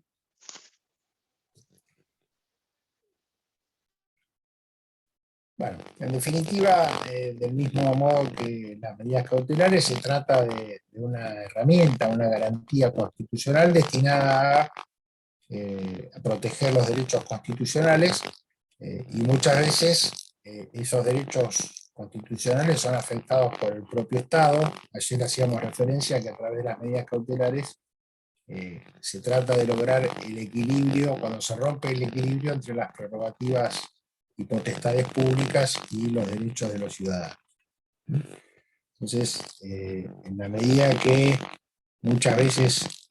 Bueno, en definitiva, del mismo modo que las medidas cautelares, se trata de una herramienta, una garantía constitucional destinada a proteger los derechos constitucionales, y muchas veces esos derechos constitucionales son afectados por el propio Estado. Ayer hacíamos referencia a que a través de las medidas cautelares se trata de lograr el equilibrio, cuando se rompe el equilibrio entre las prerrogativas y potestades públicas y los derechos de los ciudadanos. Entonces, en la medida que muchas veces,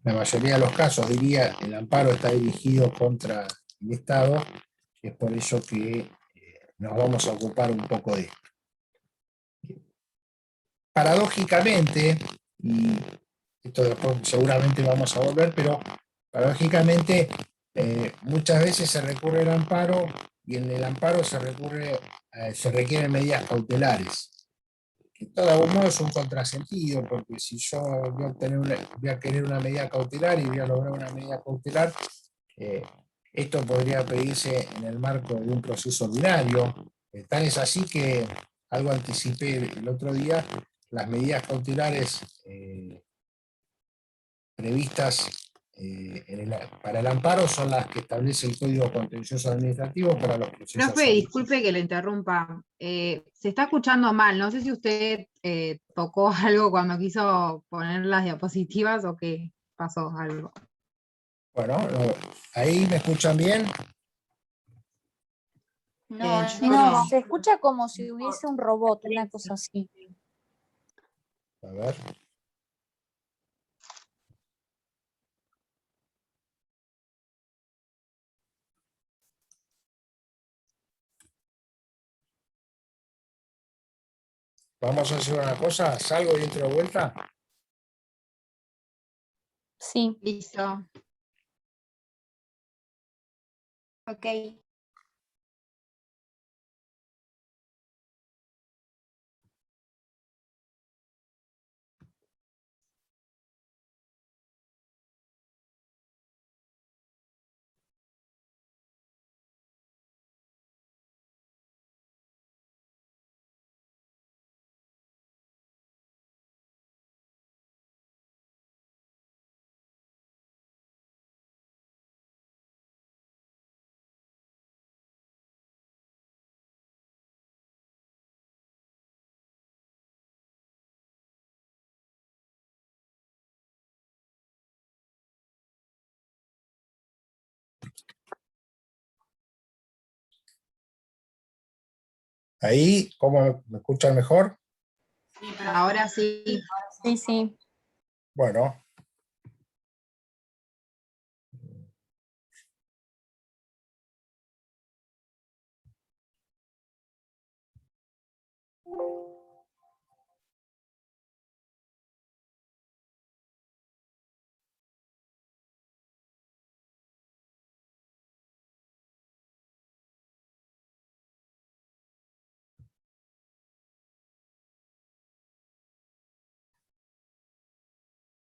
la mayoría de los casos, diría, el amparo está dirigido contra el Estado, es por eso que nos vamos a ocupar un poco de esto. Paradójicamente, y esto después seguramente vamos a volver, pero paradójicamente muchas veces se recurre al amparo y en el amparo se requieren medidas cautelares. Esto de algún modo es un contrasentido, porque si yo voy a querer una medida cautelar y voy a lograr una medida cautelar, eh, esto podría pedirse en el marco de un proceso ordinario. Tan es así que algo anticipé el otro día, las medidas cautelares previstas para el amparo son las que establece el Código Contencioso Administrativo para los procesos. Profe, disculpe que le interrumpa. Se está escuchando mal. No sé si usted tocó algo cuando quiso poner las diapositivas o qué pasó algo. Bueno, ahí me escuchan bien. No, yo no, no. se escucha como si hubiese un robot, una cosa así. A ver. Vamos a hacer una cosa, salgo y entro de vuelta. Sí. Listo. Ok. Ahí, ¿cómo me escuchan mejor? Ahora sí. Sí, sí. Bueno.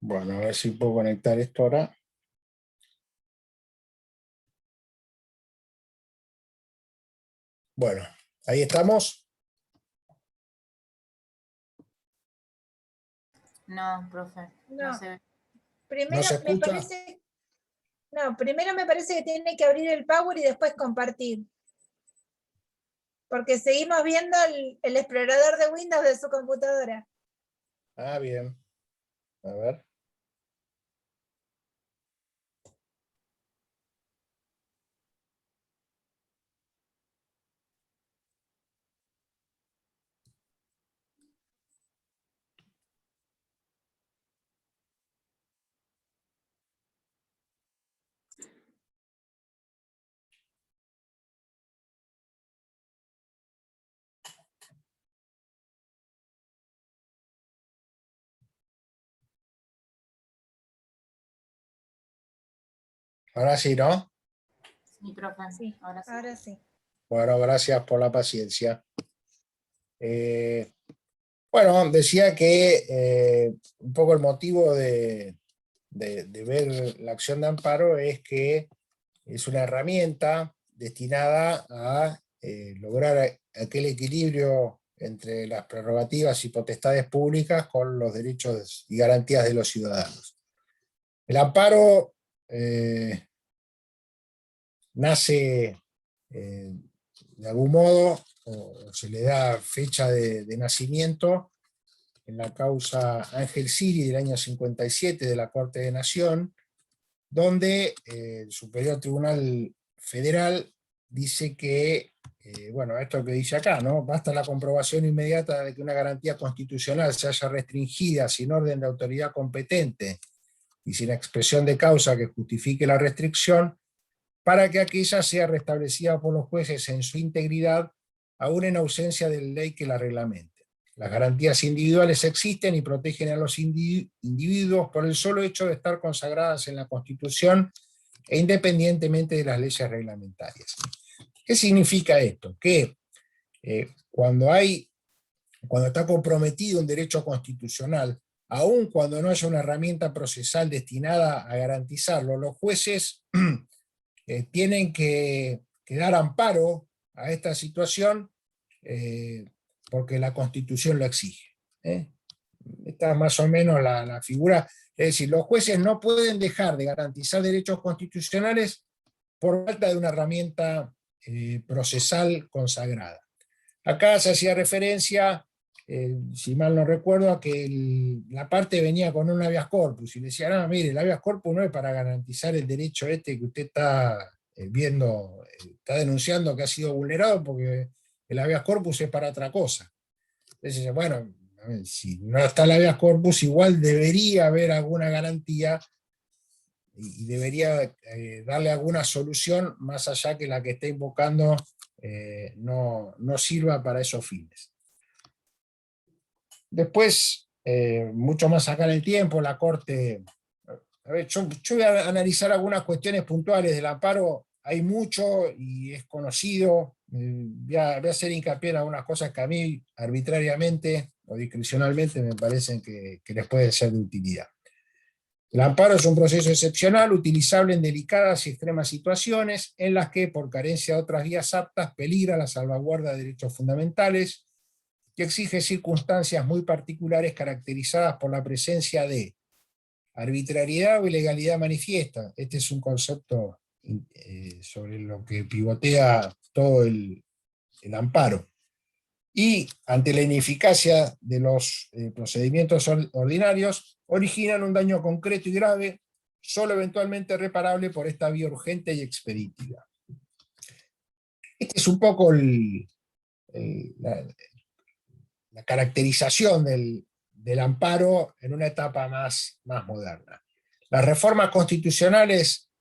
Bueno, a ver si puedo conectar esto ahora. Bueno, ahí estamos. No, profe, no No. se ve. Primero ¿No se me escucha? parece, no, primero me parece que tiene que abrir el Power y después compartir. Porque seguimos viendo el explorador de Windows de su computadora. Ah, bien. A ver. Ahora sí, ¿no? Sí, profe. Sí. Ahora sí. Ahora sí. Bueno, gracias por la paciencia. Bueno, decía que un poco el motivo de ver la acción de amparo es que es una herramienta destinada a lograr aquel equilibrio entre las prerrogativas y potestades públicas con los derechos y garantías de los ciudadanos. El amparo nace de algún modo, o se le da fecha de nacimiento en la causa Ángel Siri del año 57 de la Corte de Nación, donde el Superior Tribunal Federal dice que, bueno, esto que dice acá, ¿no? Basta la comprobación inmediata de que una garantía constitucional se haya restringida sin orden de autoridad competente y sin expresión de causa que justifique la restricción, para que aquella sea restablecida por los jueces en su integridad, aún en ausencia de ley que la reglamente. Las garantías individuales existen y protegen a los individuos por el solo hecho de estar consagradas en la Constitución e independientemente de las leyes reglamentarias. ¿Qué significa esto? Que cuando está comprometido un derecho constitucional, aun cuando no haya una herramienta procesal destinada a garantizarlo, los jueces tienen que dar amparo a esta situación porque la Constitución lo exige. Esta es más o menos la figura. Es decir, los jueces no pueden dejar de garantizar derechos constitucionales por falta de una herramienta procesal consagrada. Acá se hacía referencia, si mal no recuerdo, a que la parte venía con un habeas corpus y le decía, no, mire, el habeas corpus no es para garantizar el derecho que usted está viendo, está denunciando que ha sido vulnerado, porque el habeas corpus es para otra cosa. Entonces, bueno, si no está el habeas corpus, igual debería haber alguna garantía y debería darle alguna solución más allá que la que está invocando no sirva para esos fines. Después, mucho más acá en el tiempo, la Corte... A ver, yo voy a analizar algunas cuestiones puntuales del amparo. Hay mucho y es conocido. Voy a hacer hincapié en algunas cosas que a mí arbitrariamente o discrecionalmente me parecen que les pueden ser de utilidad. El amparo es un proceso excepcional utilizable en delicadas y extremas situaciones en las que, por carencia de otras vías aptas, peligra la salvaguarda de derechos fundamentales y exige circunstancias muy particulares caracterizadas por la presencia de arbitrariedad o ilegalidad manifiesta. Este es un concepto sobre lo que pivotea todo el amparo. Y ante la ineficacia de los procedimientos ordinarios, originan un daño concreto y grave, solo eventualmente reparable por esta vía urgente y expeditiva. Esta es un poco la caracterización del amparo en una etapa más moderna. Las reformas constitucionales,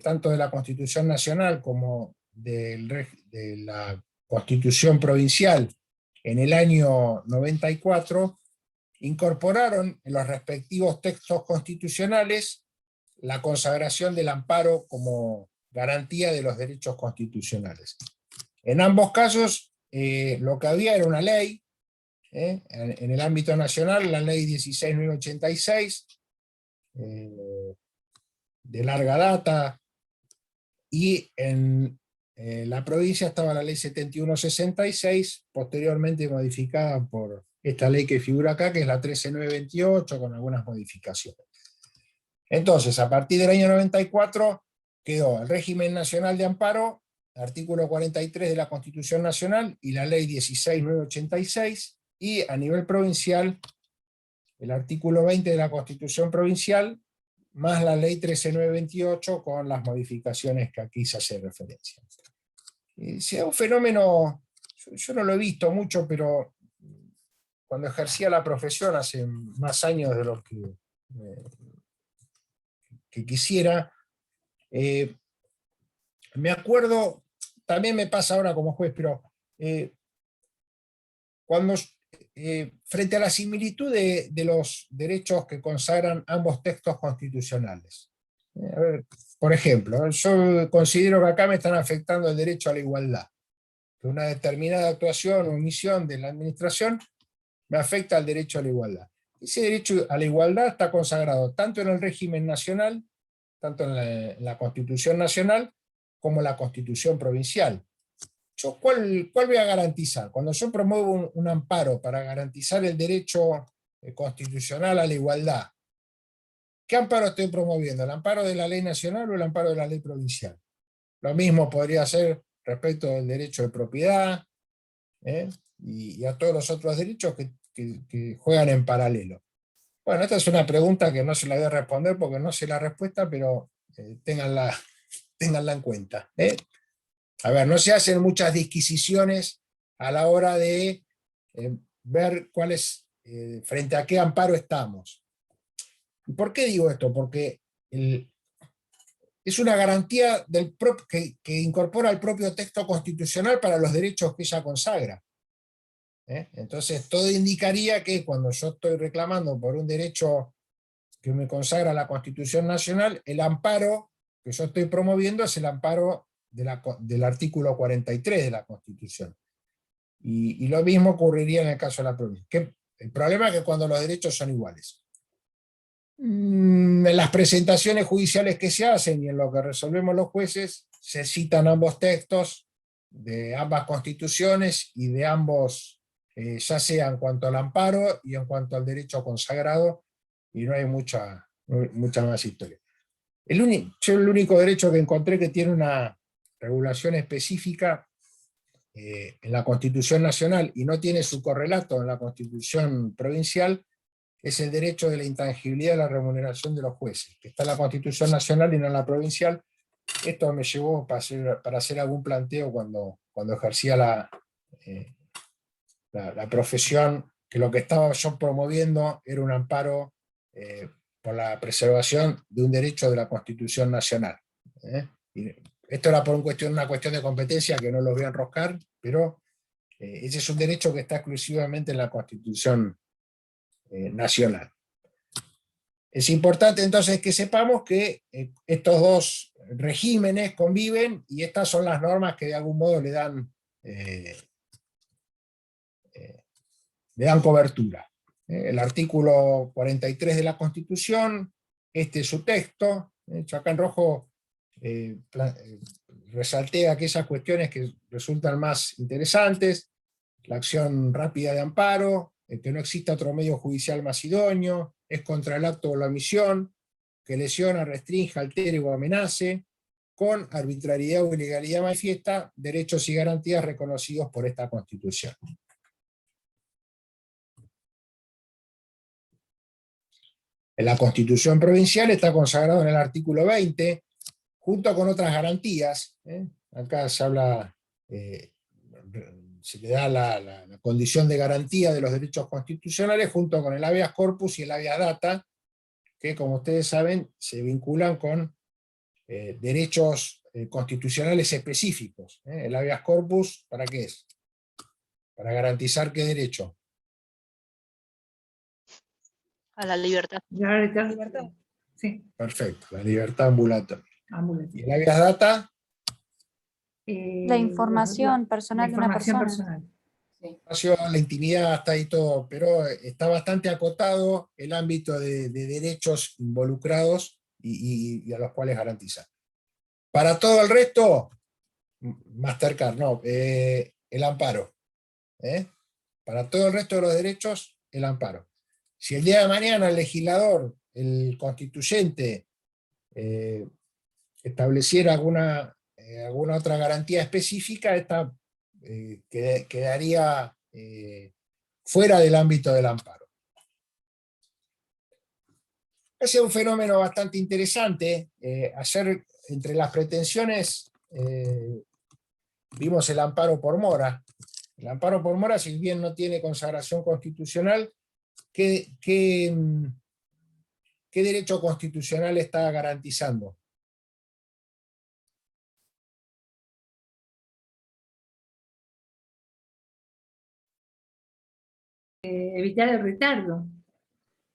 tanto de la Constitución Nacional como de la Constitución Provincial en el año 94, incorporaron en los respectivos textos constitucionales la consagración del amparo como garantía de los derechos constitucionales. En ambos casos, lo que había era una ley, en el ámbito nacional, la ley 16.986, de larga data, y en la provincia estaba la ley 7166, posteriormente modificada por esta ley que figura acá, que es la 13928, con algunas modificaciones. Entonces, a partir del año 94, quedó el régimen nacional de amparo, artículo 43 de la Constitución Nacional, y la ley 16.986, y a nivel provincial, el artículo 20 de la Constitución Provincial, más la ley 13928 con las modificaciones que aquí se hace referencia. Es un fenómeno, yo no lo he visto mucho, pero cuando ejercía la profesión hace más años de lo que quisiera, me acuerdo, también me pasa ahora como juez, pero cuando frente a la similitud de los derechos que consagran ambos textos constitucionales. A ver, por ejemplo, yo considero que acá me están afectando el derecho a la igualdad. Que una determinada actuación o omisión de la administración me afecta al derecho a la igualdad. Ese derecho a la igualdad está consagrado tanto en el régimen nacional, tanto en la Constitución Nacional, como en la Constitución Provincial. ¿Cuál voy a garantizar? Cuando yo promuevo un amparo para garantizar el derecho constitucional a la igualdad, ¿qué amparo estoy promoviendo? ¿El amparo de la ley nacional o el amparo de la ley provincial? Lo mismo podría ser respecto del derecho de propiedad, y a todos los otros derechos que juegan en paralelo. Bueno, esta es una pregunta que no se la voy a responder porque no sé la respuesta, pero ténganla en cuenta. A ver, no se hacen muchas disquisiciones a la hora de ver frente a qué amparo estamos. ¿Y por qué digo esto? Porque es una garantía que incorpora el propio texto constitucional para los derechos que ella consagra. Entonces, todo indicaría que cuando yo estoy reclamando por un derecho que me consagra la Constitución Nacional, el amparo que yo estoy promoviendo es el amparo del artículo 43 de la Constitución. Y lo mismo ocurriría en el caso de la provincia. El problema es que cuando los derechos son iguales. En las presentaciones judiciales que se hacen y en lo que resolvemos los jueces, se citan ambos textos de ambas constituciones y de ambos, ya sea en cuanto al amparo y en cuanto al derecho consagrado, y no hay mucha más historia. Yo el único derecho que encontré que tiene una regulación específica en la Constitución Nacional y no tiene su correlato en la Constitución Provincial es el derecho de la intangibilidad de la remuneración de los jueces, que está en la Constitución Nacional y no en la provincial. Esto me llevó para hacer algún planteo cuando ejercía la profesión, que lo que estaba yo promoviendo era un amparo por la preservación de un derecho de la Constitución Nacional. Y esto era por una cuestión de competencia que no los voy a enroscar, pero ese es un derecho que está exclusivamente en la Constitución Nacional. Es importante entonces que sepamos que estos dos regímenes conviven y estas son las normas que de algún modo le dan cobertura. El artículo 43 de la Constitución, este es su texto, yo acá en rojo resalté aquellas cuestiones que resultan más interesantes: la acción rápida de amparo, que no exista otro medio judicial más idóneo, es contra el acto o la omisión, que lesiona, restrinja, altere o amenace, con arbitrariedad o ilegalidad manifiesta, derechos y garantías reconocidos por esta Constitución. En la Constitución Provincial está consagrado en el artículo 20, junto con otras garantías. Acá se habla, se le da la condición de garantía de los derechos constitucionales junto con el habeas corpus y el habeas data, que como ustedes saben se vinculan con derechos constitucionales específicos. El habeas corpus, ¿para qué es? Para garantizar qué derecho. A la libertad. La libertad. Sí, Perfecto, la libertad ambulatoria. ¿Y ambulatoria. el habeas data? La información personal de una información persona. personal. La intimidad está ahí todo, pero está bastante acotado el ámbito de derechos involucrados y a los cuales garantiza. Para todo el resto, Mastercard, no, el amparo. Para todo el resto de los derechos, el amparo. Si el día de mañana el legislador, el constituyente, estableciera alguna otra garantía específica, esta quedaría fuera del ámbito del amparo. Ese es un fenómeno bastante interesante. Ayer, entre las pretensiones, vimos el amparo por mora. El amparo por mora, si bien no tiene consagración constitucional, ¿qué derecho constitucional está garantizando? Evitar el retardo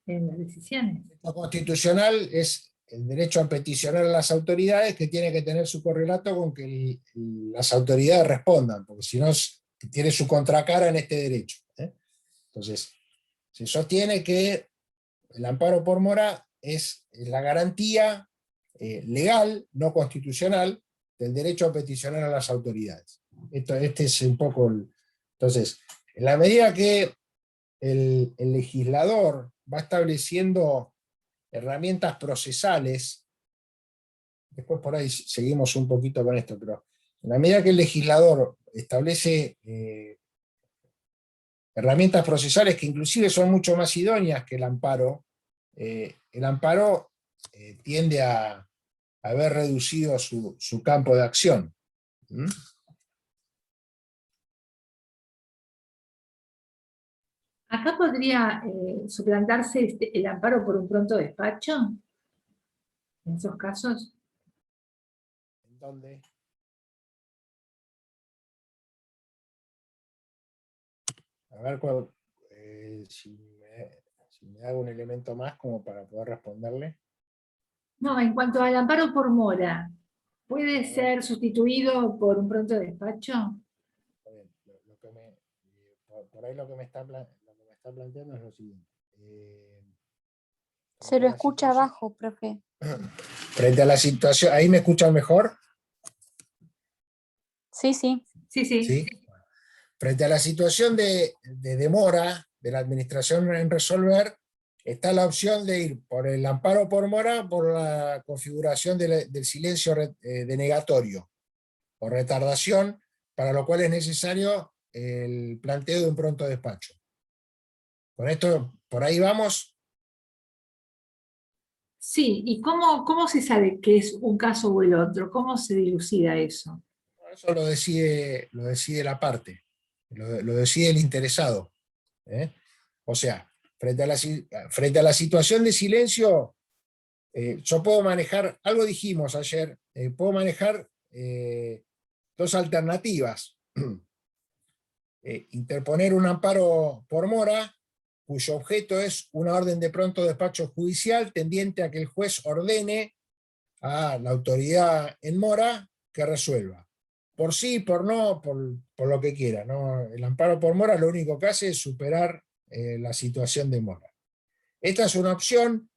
en las decisiones. Lo constitucional es el derecho a peticionar a las autoridades, que tiene que tener su correlato con que las autoridades respondan, porque si no tiene su contracara en este derecho. Entonces, se sostiene que el amparo por mora es la garantía legal, no constitucional, del derecho a peticionar a las autoridades. Este es un poco entonces, en la medida que el legislador va estableciendo herramientas procesales, después por ahí seguimos un poquito con esto, pero en la medida que el legislador establece herramientas procesales que inclusive son mucho más idóneas que el amparo tiende a haber reducido su campo de acción. ¿Mm? Acá podría suplantarse el amparo por un pronto despacho, en esos casos. ¿En dónde? A ver si me hago un elemento más como para poder responderle. No, en cuanto al amparo por mora, ¿puede ser sustituido por un pronto despacho? Por ahí lo que me está planteando es lo siguiente. Se lo escucha abajo, profe. Frente a la situación, ¿ahí me escuchan mejor? Sí, sí. Sí, sí. ¿Sí? Frente a la situación de demora de la administración en resolver, está la opción de ir por el amparo por mora, por la configuración del silencio denegatorio o retardación, para lo cual es necesario el planteo de un pronto despacho. Con esto, por ahí vamos. Sí, ¿y cómo se sabe que es un caso o el otro? ¿Cómo se dilucida eso? Eso lo decide la parte, lo decide el interesado. O sea, frente a la situación de silencio, yo puedo manejar, algo dijimos ayer, puedo manejar dos alternativas. Interponer un amparo por mora, cuyo objeto es una orden de pronto despacho judicial tendiente a que el juez ordene a la autoridad en mora que resuelva. Por sí, por no, por lo que quiera, ¿no? El amparo por mora lo único que hace es superar la situación de mora. Esta es una opción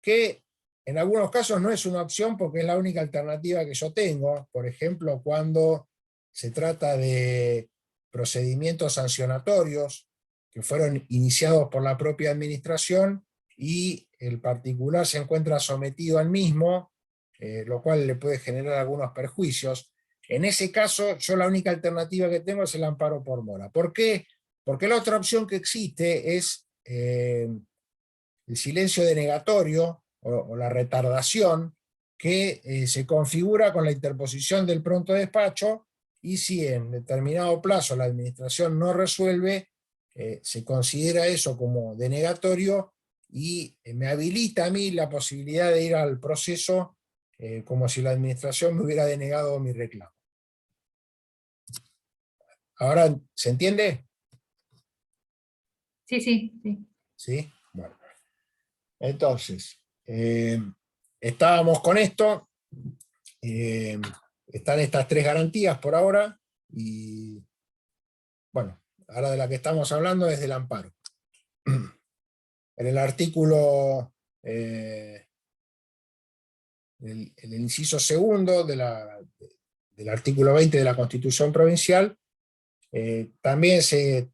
que en algunos casos no es una opción porque es la única alternativa que yo tengo. Por ejemplo, cuando se trata de procedimientos sancionatorios que fueron iniciados por la propia administración y el particular se encuentra sometido al mismo, lo cual le puede generar algunos perjuicios. En ese caso, yo la única alternativa que tengo es el amparo por mora. ¿Por qué? Porque la otra opción que existe es el silencio denegatorio o la retardación, que se configura con la interposición del pronto despacho, y si en determinado plazo la administración no resuelve, se considera eso como denegatorio y me habilita a mí la posibilidad de ir al proceso como si la administración me hubiera denegado mi reclamo. ¿Ahora se entiende? Sí, sí, sí. ¿Sí? Bueno. Entonces, estábamos con esto. Están estas tres garantías por ahora. Y bueno, ahora de la que estamos hablando es del amparo. En el artículo, el inciso segundo del artículo 20 de la Constitución Provincial, también se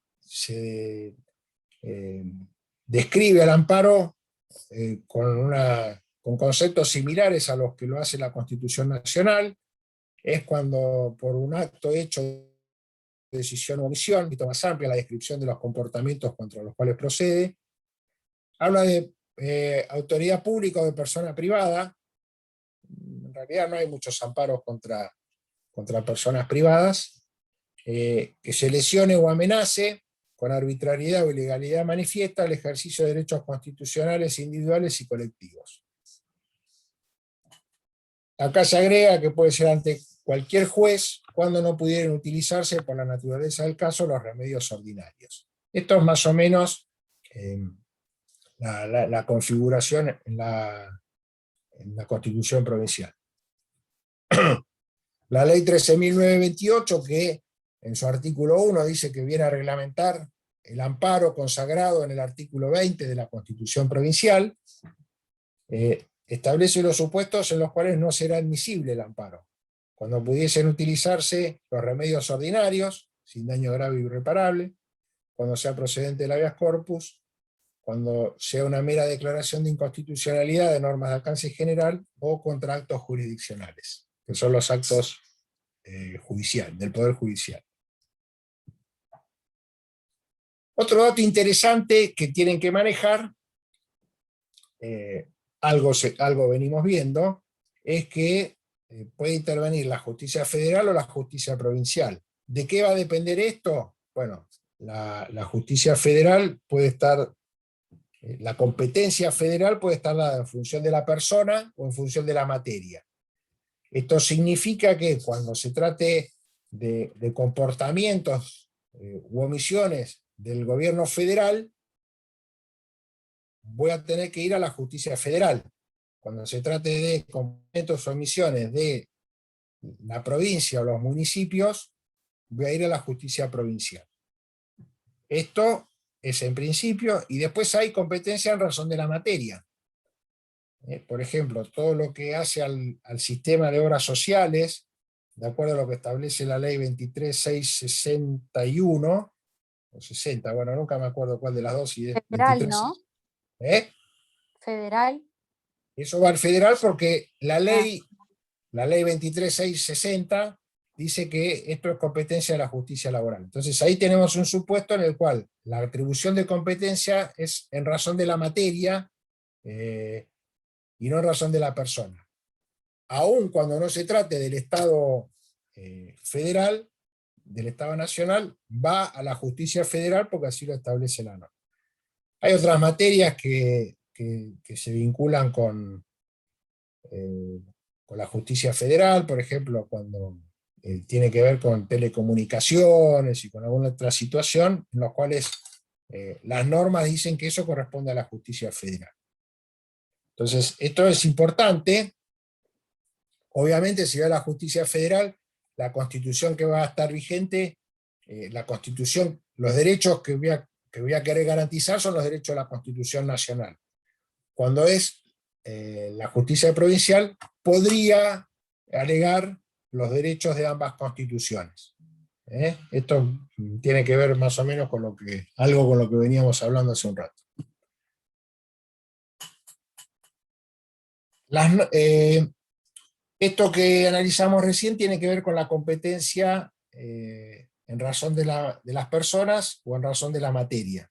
describe al amparo con conceptos similares a los que lo hace la Constitución Nacional. Es cuando por un acto hecho de decisión o omisión, un poquito más amplia la descripción de los comportamientos contra los cuales procede. Habla de autoridad pública o de persona privada. En realidad no hay muchos amparos contra personas privadas, que se lesione o amenace con arbitrariedad o ilegalidad manifiesta el ejercicio de derechos constitucionales individuales y colectivos. Acá se agrega que puede ser ante cualquier juez cuando no pudieran utilizarse por la naturaleza del caso los remedios ordinarios. Esto es más o menos la configuración en en la Constitución provincial. La ley 13.928, que en su artículo 1 dice que viene a reglamentar el amparo consagrado en el artículo 20 de la Constitución provincial, establece los supuestos en los cuales no será admisible el amparo, cuando pudiesen utilizarse los remedios ordinarios, sin daño grave y irreparable, cuando sea procedente del habeas corpus, cuando sea una mera declaración de inconstitucionalidad de normas de alcance general o contra actos jurisdiccionales, que son los actos del Poder Judicial. Otro dato interesante que tienen que manejar, algo venimos viendo, es que puede intervenir la justicia federal o la justicia provincial. ¿De qué va a depender esto? Bueno, la justicia federal puede estar, la competencia federal puede estar dada en función de la persona o en función de la materia. Esto significa que cuando se trate de comportamientos u omisiones del gobierno federal, voy a tener que ir a la justicia federal. Cuando se trate de comportamientos o omisiones de la provincia o los municipios, voy a ir a la justicia provincial. Esto es en principio, y después hay competencia en razón de la materia. Por ejemplo, todo lo que hace al sistema de obras sociales, de acuerdo a lo que establece la ley 23.661, o 60, bueno, nunca me acuerdo cuál de las dos. Y Federal, 23, ¿no? Federal. Eso va al federal porque la ley 23.660 dice que esto es competencia de la justicia laboral. Entonces ahí tenemos un supuesto en el cual la atribución de competencia es en razón de la materia, y no en razón de la persona. Aun cuando no se trate del Estado federal, del Estado nacional, va a la justicia federal porque así lo establece la norma. Hay otras materias que se vinculan con la justicia federal, por ejemplo, cuando tiene que ver con telecomunicaciones y con alguna otra situación, en los cuales las normas dicen que eso corresponde a la justicia federal. Entonces, esto es importante. Obviamente, si va a la justicia federal, la Constitución que va a estar vigente, la Constitución, los derechos que voy a querer garantizar son los derechos de la Constitución nacional. Cuando es la justicia provincial, podría alegar los derechos de ambas constituciones. Esto tiene que ver más o menos con algo con lo que veníamos hablando hace un rato. Esto que analizamos recién tiene que ver con la competencia en razón de las personas o en razón de la materia.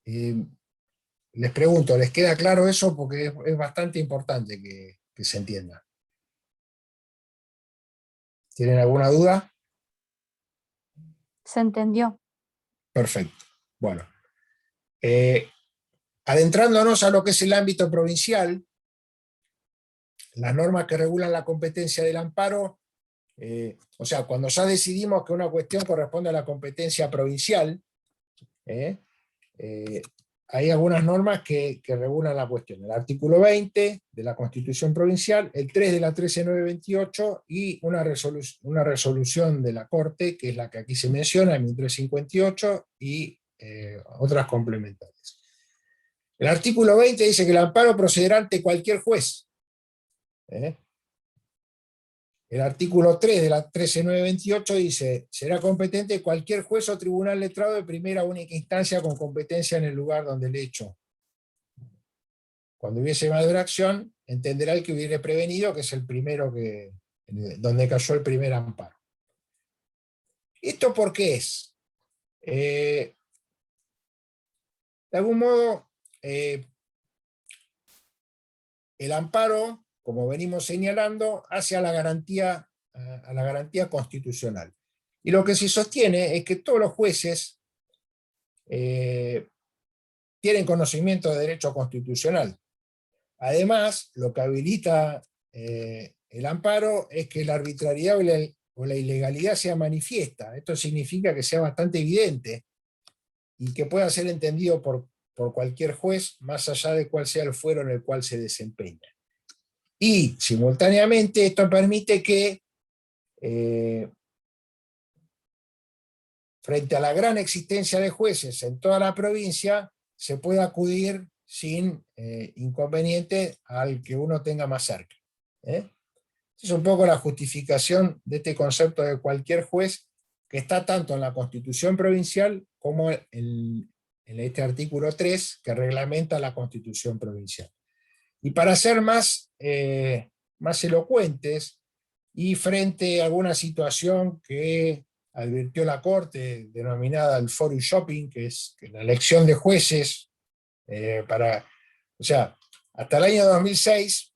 Les pregunto, ¿les queda claro eso? Porque es bastante importante que se entienda. ¿Tienen alguna duda? Se entendió. Perfecto. Bueno. Adentrándonos a lo que es el ámbito provincial, las normas que regulan la competencia del amparo, o sea, cuando ya decidimos que una cuestión corresponde a la competencia provincial, hay algunas normas que regulan la cuestión. El artículo 20 de la Constitución provincial, el 3 de la 13.928 y una resolución de la Corte, que es la que aquí se menciona, el 1358, y otras complementarias. El artículo 20 dice que el amparo procederá ante cualquier juez. El artículo 3 de la 13.928 dice, será competente cualquier juez o tribunal letrado de primera o única instancia con competencia en el lugar donde el hecho. Cuando hubiese mayor acción, entenderá el que hubiere prevenido, que es el primero donde cayó el primer amparo. ¿Esto por qué es? De algún modo, el amparo, como venimos señalando, hace a la garantía constitucional. Y lo que se sostiene es que todos los jueces tienen conocimiento de derecho constitucional. Además, lo que habilita el amparo es que la arbitrariedad o la ilegalidad sea manifiesta. Esto significa que sea bastante evidente y que pueda ser entendido por por cualquier juez, más allá de cuál sea el fuero en el cual se desempeña. Y simultáneamente esto permite que, frente a la gran existencia de jueces en toda la provincia, se pueda acudir sin inconveniente al que uno tenga más cerca. Es un poco la justificación de este concepto de cualquier juez, que está tanto en la Constitución provincial como en este artículo 3, que reglamenta la Constitución provincial. Y para ser más elocuentes, y frente a alguna situación que advirtió la Corte, denominada el forum shopping, que es la elección de jueces, o sea, hasta el año 2006,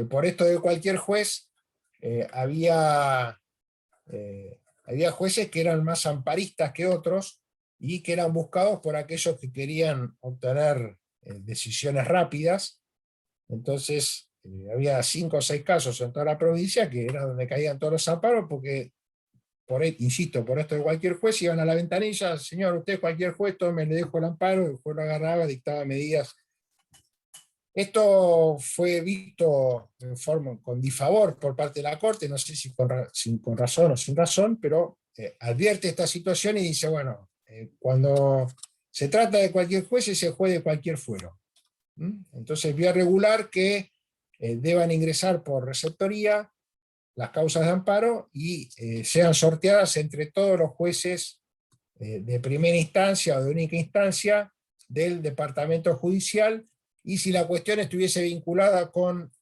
por esto de cualquier juez, había jueces que eran más amparistas que otros, y que eran buscados por aquellos que querían obtener decisiones rápidas. Entonces, había 5 o 6 casos en toda la provincia que era donde caían todos los amparos, porque, insisto, por esto de cualquier juez, iban a la ventanilla: señor, usted cualquier juez, tome, le dejo el amparo, el juez lo agarraba, dictaba medidas. Esto fue visto con disfavor por parte de la Corte, no sé si con razón o sin razón, pero advierte esta situación y dice, bueno, cuando se trata de cualquier juez, ese juez de cualquier fuero. Entonces voy a regular que deban ingresar por receptoría las causas de amparo y sean sorteadas entre todos los jueces de primera instancia o de única instancia del departamento judicial, y si la cuestión estuviese vinculada con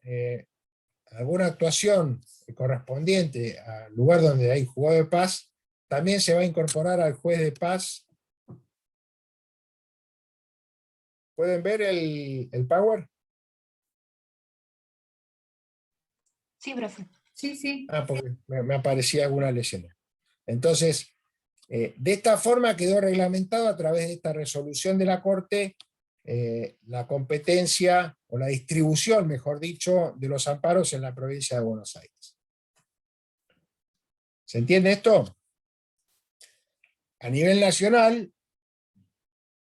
alguna actuación correspondiente al lugar donde hay juzgado de paz, también se va a incorporar al juez de paz. ¿Pueden ver el Power? Sí, profe. Sí, sí. Porque me aparecía alguna leyenda. Entonces, de esta forma quedó reglamentado a través de esta resolución de la Corte la competencia, o la distribución, mejor dicho, de los amparos en la provincia de Buenos Aires. ¿Se entiende esto? A nivel nacional,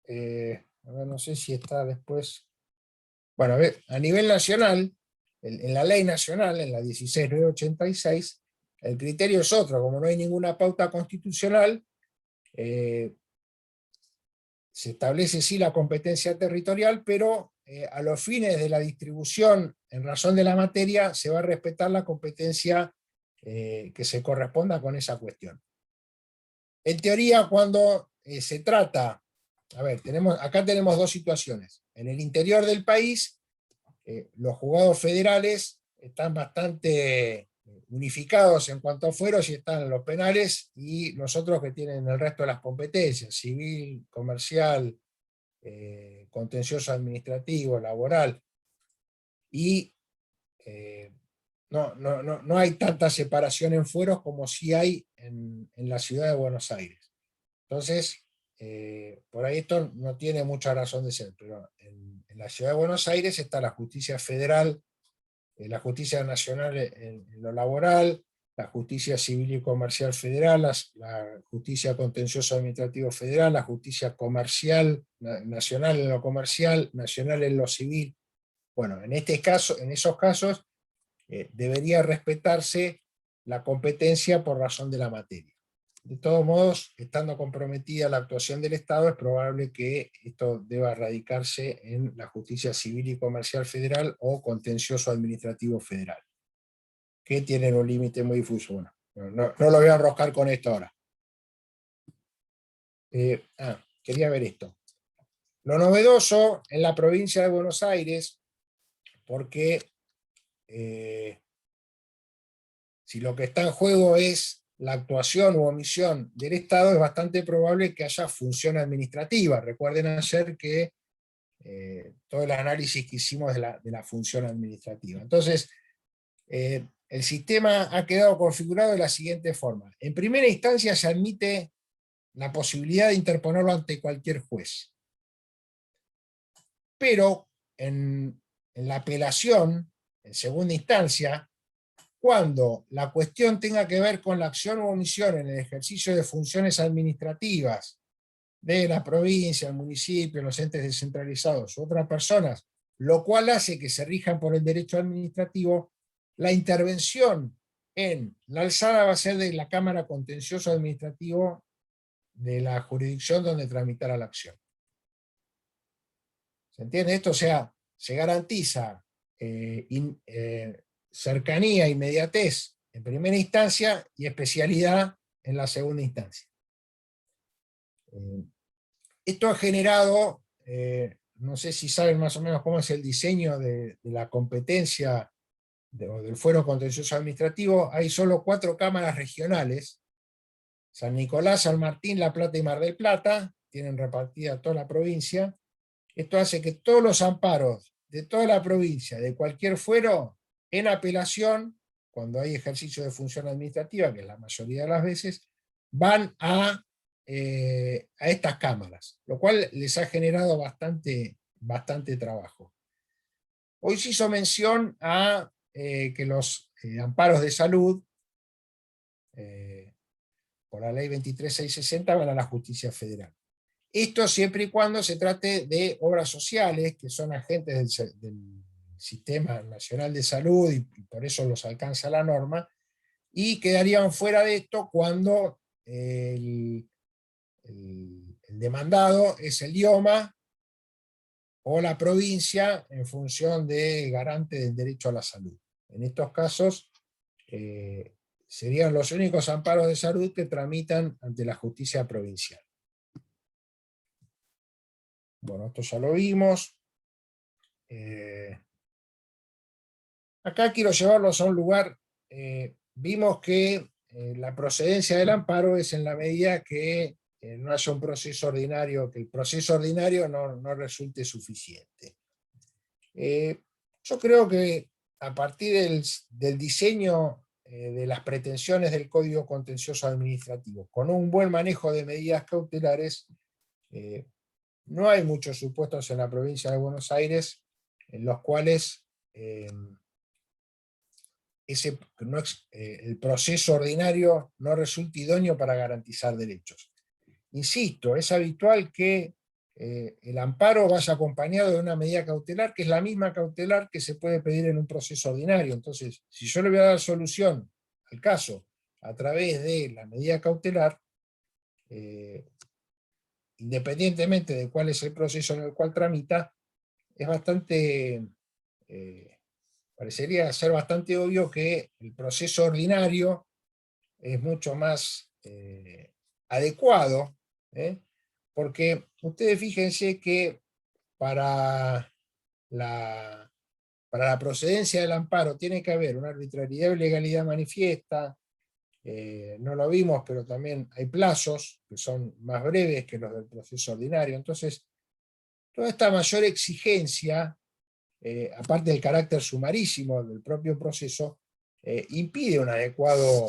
a ver, no sé si está después. Bueno, a nivel nacional, en la ley nacional, en la 16.986, el criterio es otro. Como no hay ninguna pauta constitucional, se establece sí la competencia territorial, pero a los fines de la distribución en razón de la materia se va a respetar la competencia que se corresponda con esa cuestión. En teoría, cuando se trata, a ver, acá tenemos 2 situaciones. En el interior del país, los juzgados federales están bastante unificados en cuanto a fueros, y están los penales y los otros que tienen el resto de las competencias: civil, comercial, contencioso administrativo, laboral. Y no hay tanta separación en fueros como sí hay en la ciudad de Buenos Aires. Entonces, por ahí esto no tiene mucha razón de ser, pero en la ciudad de Buenos Aires está la justicia federal, la justicia nacional en lo laboral, la justicia civil y comercial federal, la justicia contencioso administrativo federal, la justicia comercial nacional en lo comercial, nacional en lo civil. Bueno, en esos casos debería respetarse la competencia por razón de la materia. De todos modos, estando comprometida la actuación del Estado, es probable que esto deba radicarse en la justicia civil y comercial federal o contencioso administrativo federal, que tienen un límite muy difuso. Bueno, no lo voy a enroscar con esto ahora. Quería ver esto. Lo novedoso en la provincia de Buenos Aires, porque si lo que está en juego es la actuación u omisión del Estado, es bastante probable que haya función administrativa. Recuerden ayer que todo el análisis que hicimos de la función administrativa. Entonces, el sistema ha quedado configurado de la siguiente forma. En primera instancia se admite la posibilidad de interponerlo ante cualquier juez. Pero en la apelación, en segunda instancia, cuando la cuestión tenga que ver con la acción u omisión en el ejercicio de funciones administrativas de la provincia, el municipio, los entes descentralizados u otras personas, lo cual hace que se rijan por el derecho administrativo, la intervención en la alzada va a ser de la Cámara Contencioso Administrativo de la jurisdicción donde tramitara la acción. ¿Se entiende esto? O sea, se garantiza cercanía, inmediatez en primera instancia y especialidad en la segunda instancia. Esto ha generado, no sé si saben más o menos cómo es el diseño de la competencia o del fuero contencioso administrativo. Hay solo 4 cámaras regionales: San Nicolás, San Martín, La Plata y Mar del Plata, tienen repartida toda la provincia. Esto hace que todos los amparos de toda la provincia, de cualquier fuero, en apelación, cuando hay ejercicio de función administrativa, que es la mayoría de las veces, van a estas cámaras, lo cual les ha generado bastante trabajo. Hoy se hizo mención a que los amparos de salud, por la ley 23660, van a la justicia federal. Esto siempre y cuando se trate de obras sociales, que son agentes del Sistema Nacional de Salud, y por eso los alcanza la norma, y quedarían fuera de esto cuando el demandado es el IOMA o la provincia en función de garante del derecho a la salud. En estos casos serían los únicos amparos de salud que tramitan ante la justicia provincial. Bueno, esto ya lo vimos. Acá quiero llevarlos a un lugar. Vimos que la procedencia del amparo es en la medida que no haya un proceso ordinario, que el proceso ordinario no resulte suficiente. Yo creo que a partir del diseño de las pretensiones del Código Contencioso Administrativo, con un buen manejo de medidas cautelares, no hay muchos supuestos en la provincia de Buenos Aires en los cuales el proceso ordinario no resulte idóneo para garantizar derechos. Insisto, es habitual que el amparo vaya acompañado de una medida cautelar, que es la misma cautelar que se puede pedir en un proceso ordinario. Entonces, si yo le voy a dar solución al caso a través de la medida cautelar, independientemente de cuál es el proceso en el cual tramita, es parecería ser bastante obvio que el proceso ordinario es mucho más adecuado, porque ustedes fíjense que para la procedencia del amparo tiene que haber una arbitrariedad y legalidad manifiesta. No lo vimos, pero también hay plazos que son más breves que los del proceso ordinario. Entonces, toda esta mayor exigencia, aparte del carácter sumarísimo del propio proceso, impide un adecuado...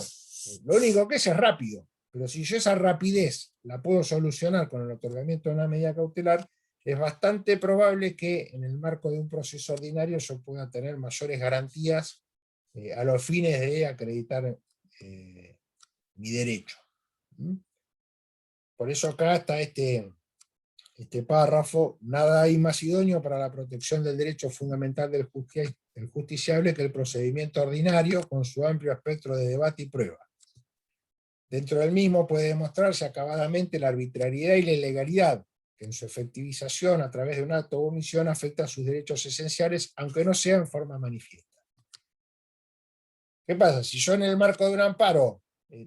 Lo único que es rápido, pero si yo esa rapidez la puedo solucionar con el otorgamiento de una medida cautelar, es bastante probable que en el marco de un proceso ordinario yo pueda tener mayores garantías a los fines de acreditar mi derecho. Por eso acá está este párrafo: nada hay más idóneo para la protección del derecho fundamental del justiciable que el procedimiento ordinario, con su amplio espectro de debate y prueba. Dentro del mismo puede demostrarse acabadamente la arbitrariedad y la ilegalidad, que en su efectivización a través de un acto o omisión afecta a sus derechos esenciales, aunque no sea en forma manifiesta. ¿Qué pasa? Si yo en el marco de un amparo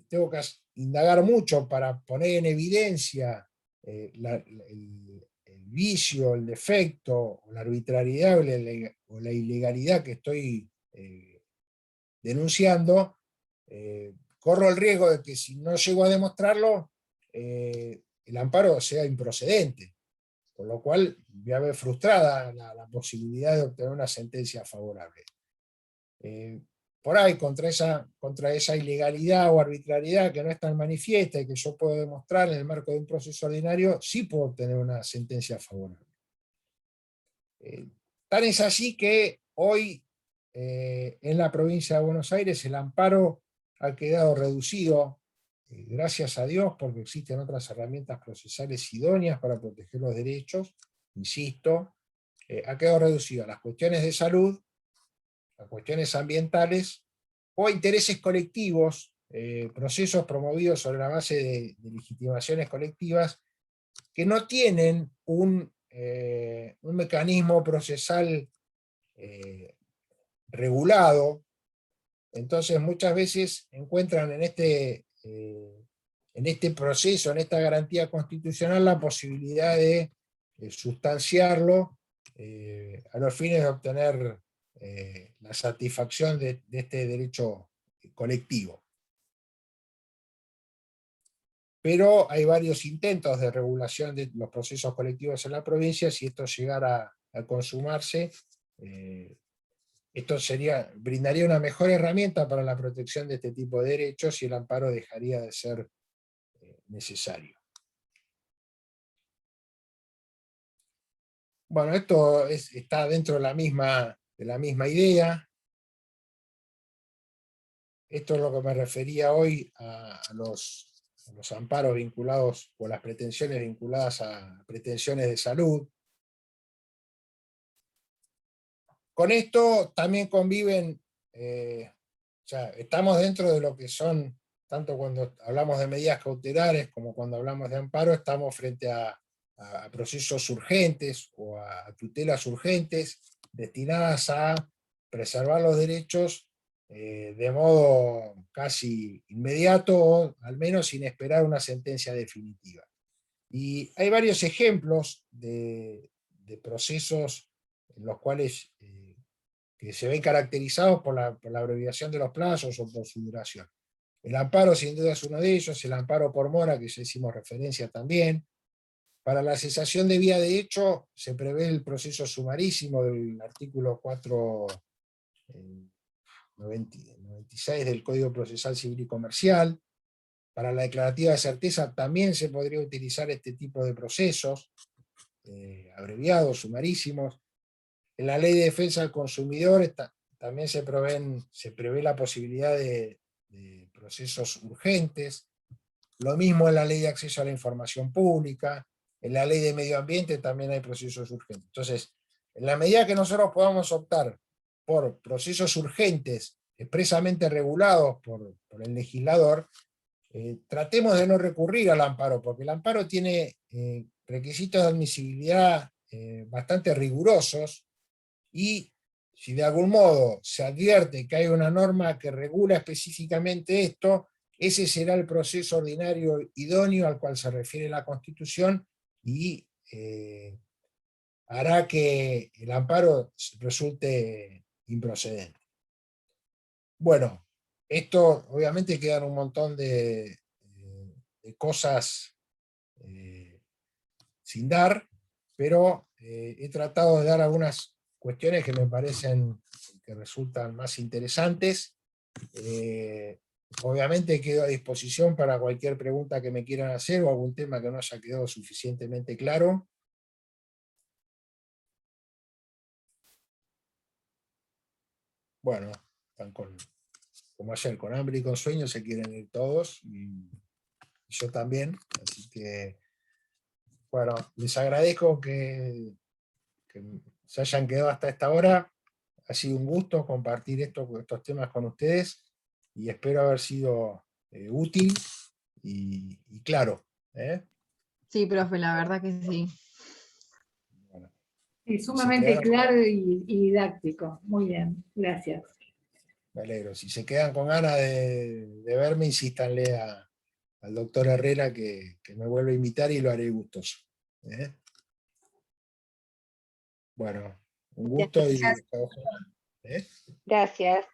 tengo que indagar mucho para poner en evidencia el vicio, el defecto, o la arbitrariedad o la ilegalidad que estoy denunciando, corro el riesgo de que si no llego a demostrarlo, el amparo sea improcedente, con lo cual voy a ver frustrada la posibilidad de obtener una sentencia favorable. Por ahí, contra esa ilegalidad o arbitrariedad que no es tan manifiesta y que yo puedo demostrar en el marco de un proceso ordinario, sí puedo obtener una sentencia favorable. Tan es así que hoy en la provincia de Buenos Aires el amparo ha quedado reducido gracias a Dios, porque existen otras herramientas procesales idóneas para proteger los derechos, insisto, ha quedado reducido a las cuestiones de salud, a cuestiones ambientales, o a intereses colectivos, procesos promovidos sobre la base de legitimaciones colectivas, que no tienen un mecanismo procesal regulado. Entonces muchas veces encuentran en este proceso, en esta garantía constitucional, la posibilidad de sustanciarlo a los fines de obtener la satisfacción de este derecho colectivo. Pero hay varios intentos de regulación de los procesos colectivos en la provincia. Si esto llegara a consumarse, esto brindaría una mejor herramienta para la protección de este tipo de derechos, y el amparo dejaría de ser necesario. Bueno, esto está dentro de la misma idea. Esto es lo que me refería hoy a los amparos vinculados, o las pretensiones vinculadas a pretensiones de salud. Con esto también conviven, o sea, estamos dentro de lo que son, tanto cuando hablamos de medidas cautelares como cuando hablamos de amparo, estamos frente a procesos urgentes o a tutelas urgentes destinadas a preservar los derechos de modo casi inmediato, o al menos sin esperar una sentencia definitiva. Y hay varios ejemplos de procesos en los cuales que se ven caracterizados por la abreviación de los plazos o por su duración. El amparo sin duda es uno de ellos, el amparo por mora, que ya hicimos referencia también. Para la cesación de vía de hecho se prevé el proceso sumarísimo del artículo 496 del Código Procesal Civil y Comercial. Para la declarativa de certeza también se podría utilizar este tipo de procesos, abreviados, sumarísimos. En la Ley de Defensa del Consumidor también se prevé la posibilidad de procesos urgentes. Lo mismo en la Ley de Acceso a la Información Pública. En la Ley de Medio Ambiente también hay procesos urgentes. Entonces, en la medida que nosotros podamos optar por procesos urgentes expresamente regulados por el legislador, tratemos de no recurrir al amparo, porque el amparo tiene requisitos de admisibilidad bastante rigurosos, y si de algún modo se advierte que hay una norma que regula específicamente esto, ese será el proceso ordinario idóneo al cual se refiere la Constitución, y hará que el amparo resulte improcedente. Bueno, esto obviamente quedan un montón de cosas sin dar, pero he tratado de dar algunas cuestiones que me parecen que resultan más interesantes. Obviamente quedo a disposición para cualquier pregunta que me quieran hacer, o algún tema que no haya quedado suficientemente claro. Bueno, están como ayer, con hambre y con sueño se quieren ir todos, y yo también, así que, bueno, les agradezco que se hayan quedado hasta esta hora. Ha sido un gusto compartir estos temas con ustedes, y espero haber sido útil y claro. Sí, profe, la verdad que sí. Bueno, Sí, sumamente claro y didáctico. Muy bien, gracias. me alegro. Si se quedan con ganas de verme, insístanle al doctor Herrera que me vuelva a invitar, y lo haré gustoso. Bueno, un gusto, y Gracias.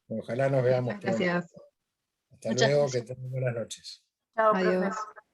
ojalá nos veamos Muchas pronto. gracias. Hasta Muchas luego, gracias. que tengan buenas noches. Chao, Adiós. profe.